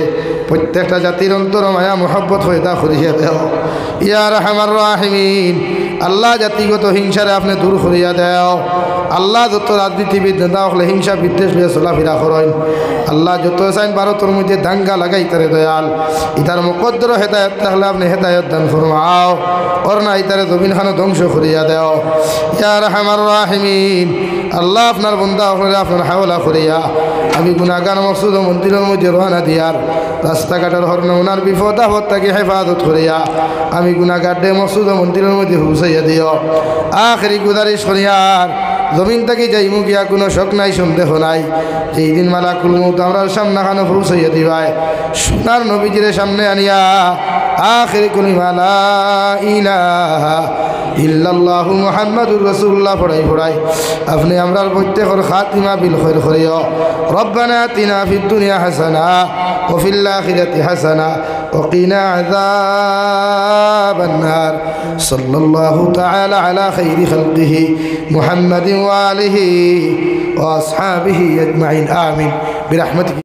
প্রত্যেকটা জাতির অন্তর মায়া মোহব্বত হয়তা করিয়া দেও ইয়া রাহমার রাহিমিন। আল্লাহ জাতিগত হিংসারে আপনি দূর করিয়া দেও। আল্লাহ যত রাজনীতিবিদ নেতা হলে হিংসা বিদ্বেষ লিয়ে চলাফেরা করেন আল্লাহ যত চাইন ভারতের মধ্যে দাঙ্গা লাগাই তারে দয়াল ইতার মুকদ্দর হেদায়ত থাকলে আপনি হেদায়ত দান ফরমাও। ওর না ইতারে জমিনখানো ধ্বংস করিয়া দেও ইয়া রাহমার রাহিমিন। আল্লাহ আপনার বন্দা হলে আপনার হাওলা করিয়া আমি গুনাহগার মকসুদ মন্দিরের মধ্যে রওনা দিয়ার রাস্তাঘাটের হরণ ওনার বিপদ আপদ তাকে হেফাজত করিয়া আমি গুনাহগার ডে মকসুদ মন্দিরের মধ্যে হুসাইয়া দিও। আখেরি গুজারিশ করিয়ার জমিন থেকে যাইমু গিয়া কোনো শখ নাই সন্দেহ নাই যেই দিন মালাকুল মউত আমরার সামনে খানো পৌঁছাইয়া দিবাই সোনার নবীজির সামনে আনিয়া আখেরি কলিমা লা ইলাহা ইল্লাল্লাহু মুহাম্মাদুর রাসূলুল্লাহ পড়াই আপনি আমরার প্রত্যেকের খাতিমা বিল খৈর করিও। রব্বানা আতিনা ফিদ দুনিয়া হাসানা ওয়া ফিল আখিরাতি হাসানা ওয়া কিনা আযাবান নার। সাল্লাল্লাহু তাআলা আলা খাইরি খালকিহি মুহাম্মাদিন ওয়া আলিহি ওয়া আসহাবিহি আজমাইন আমিন বিরহমাতিহি।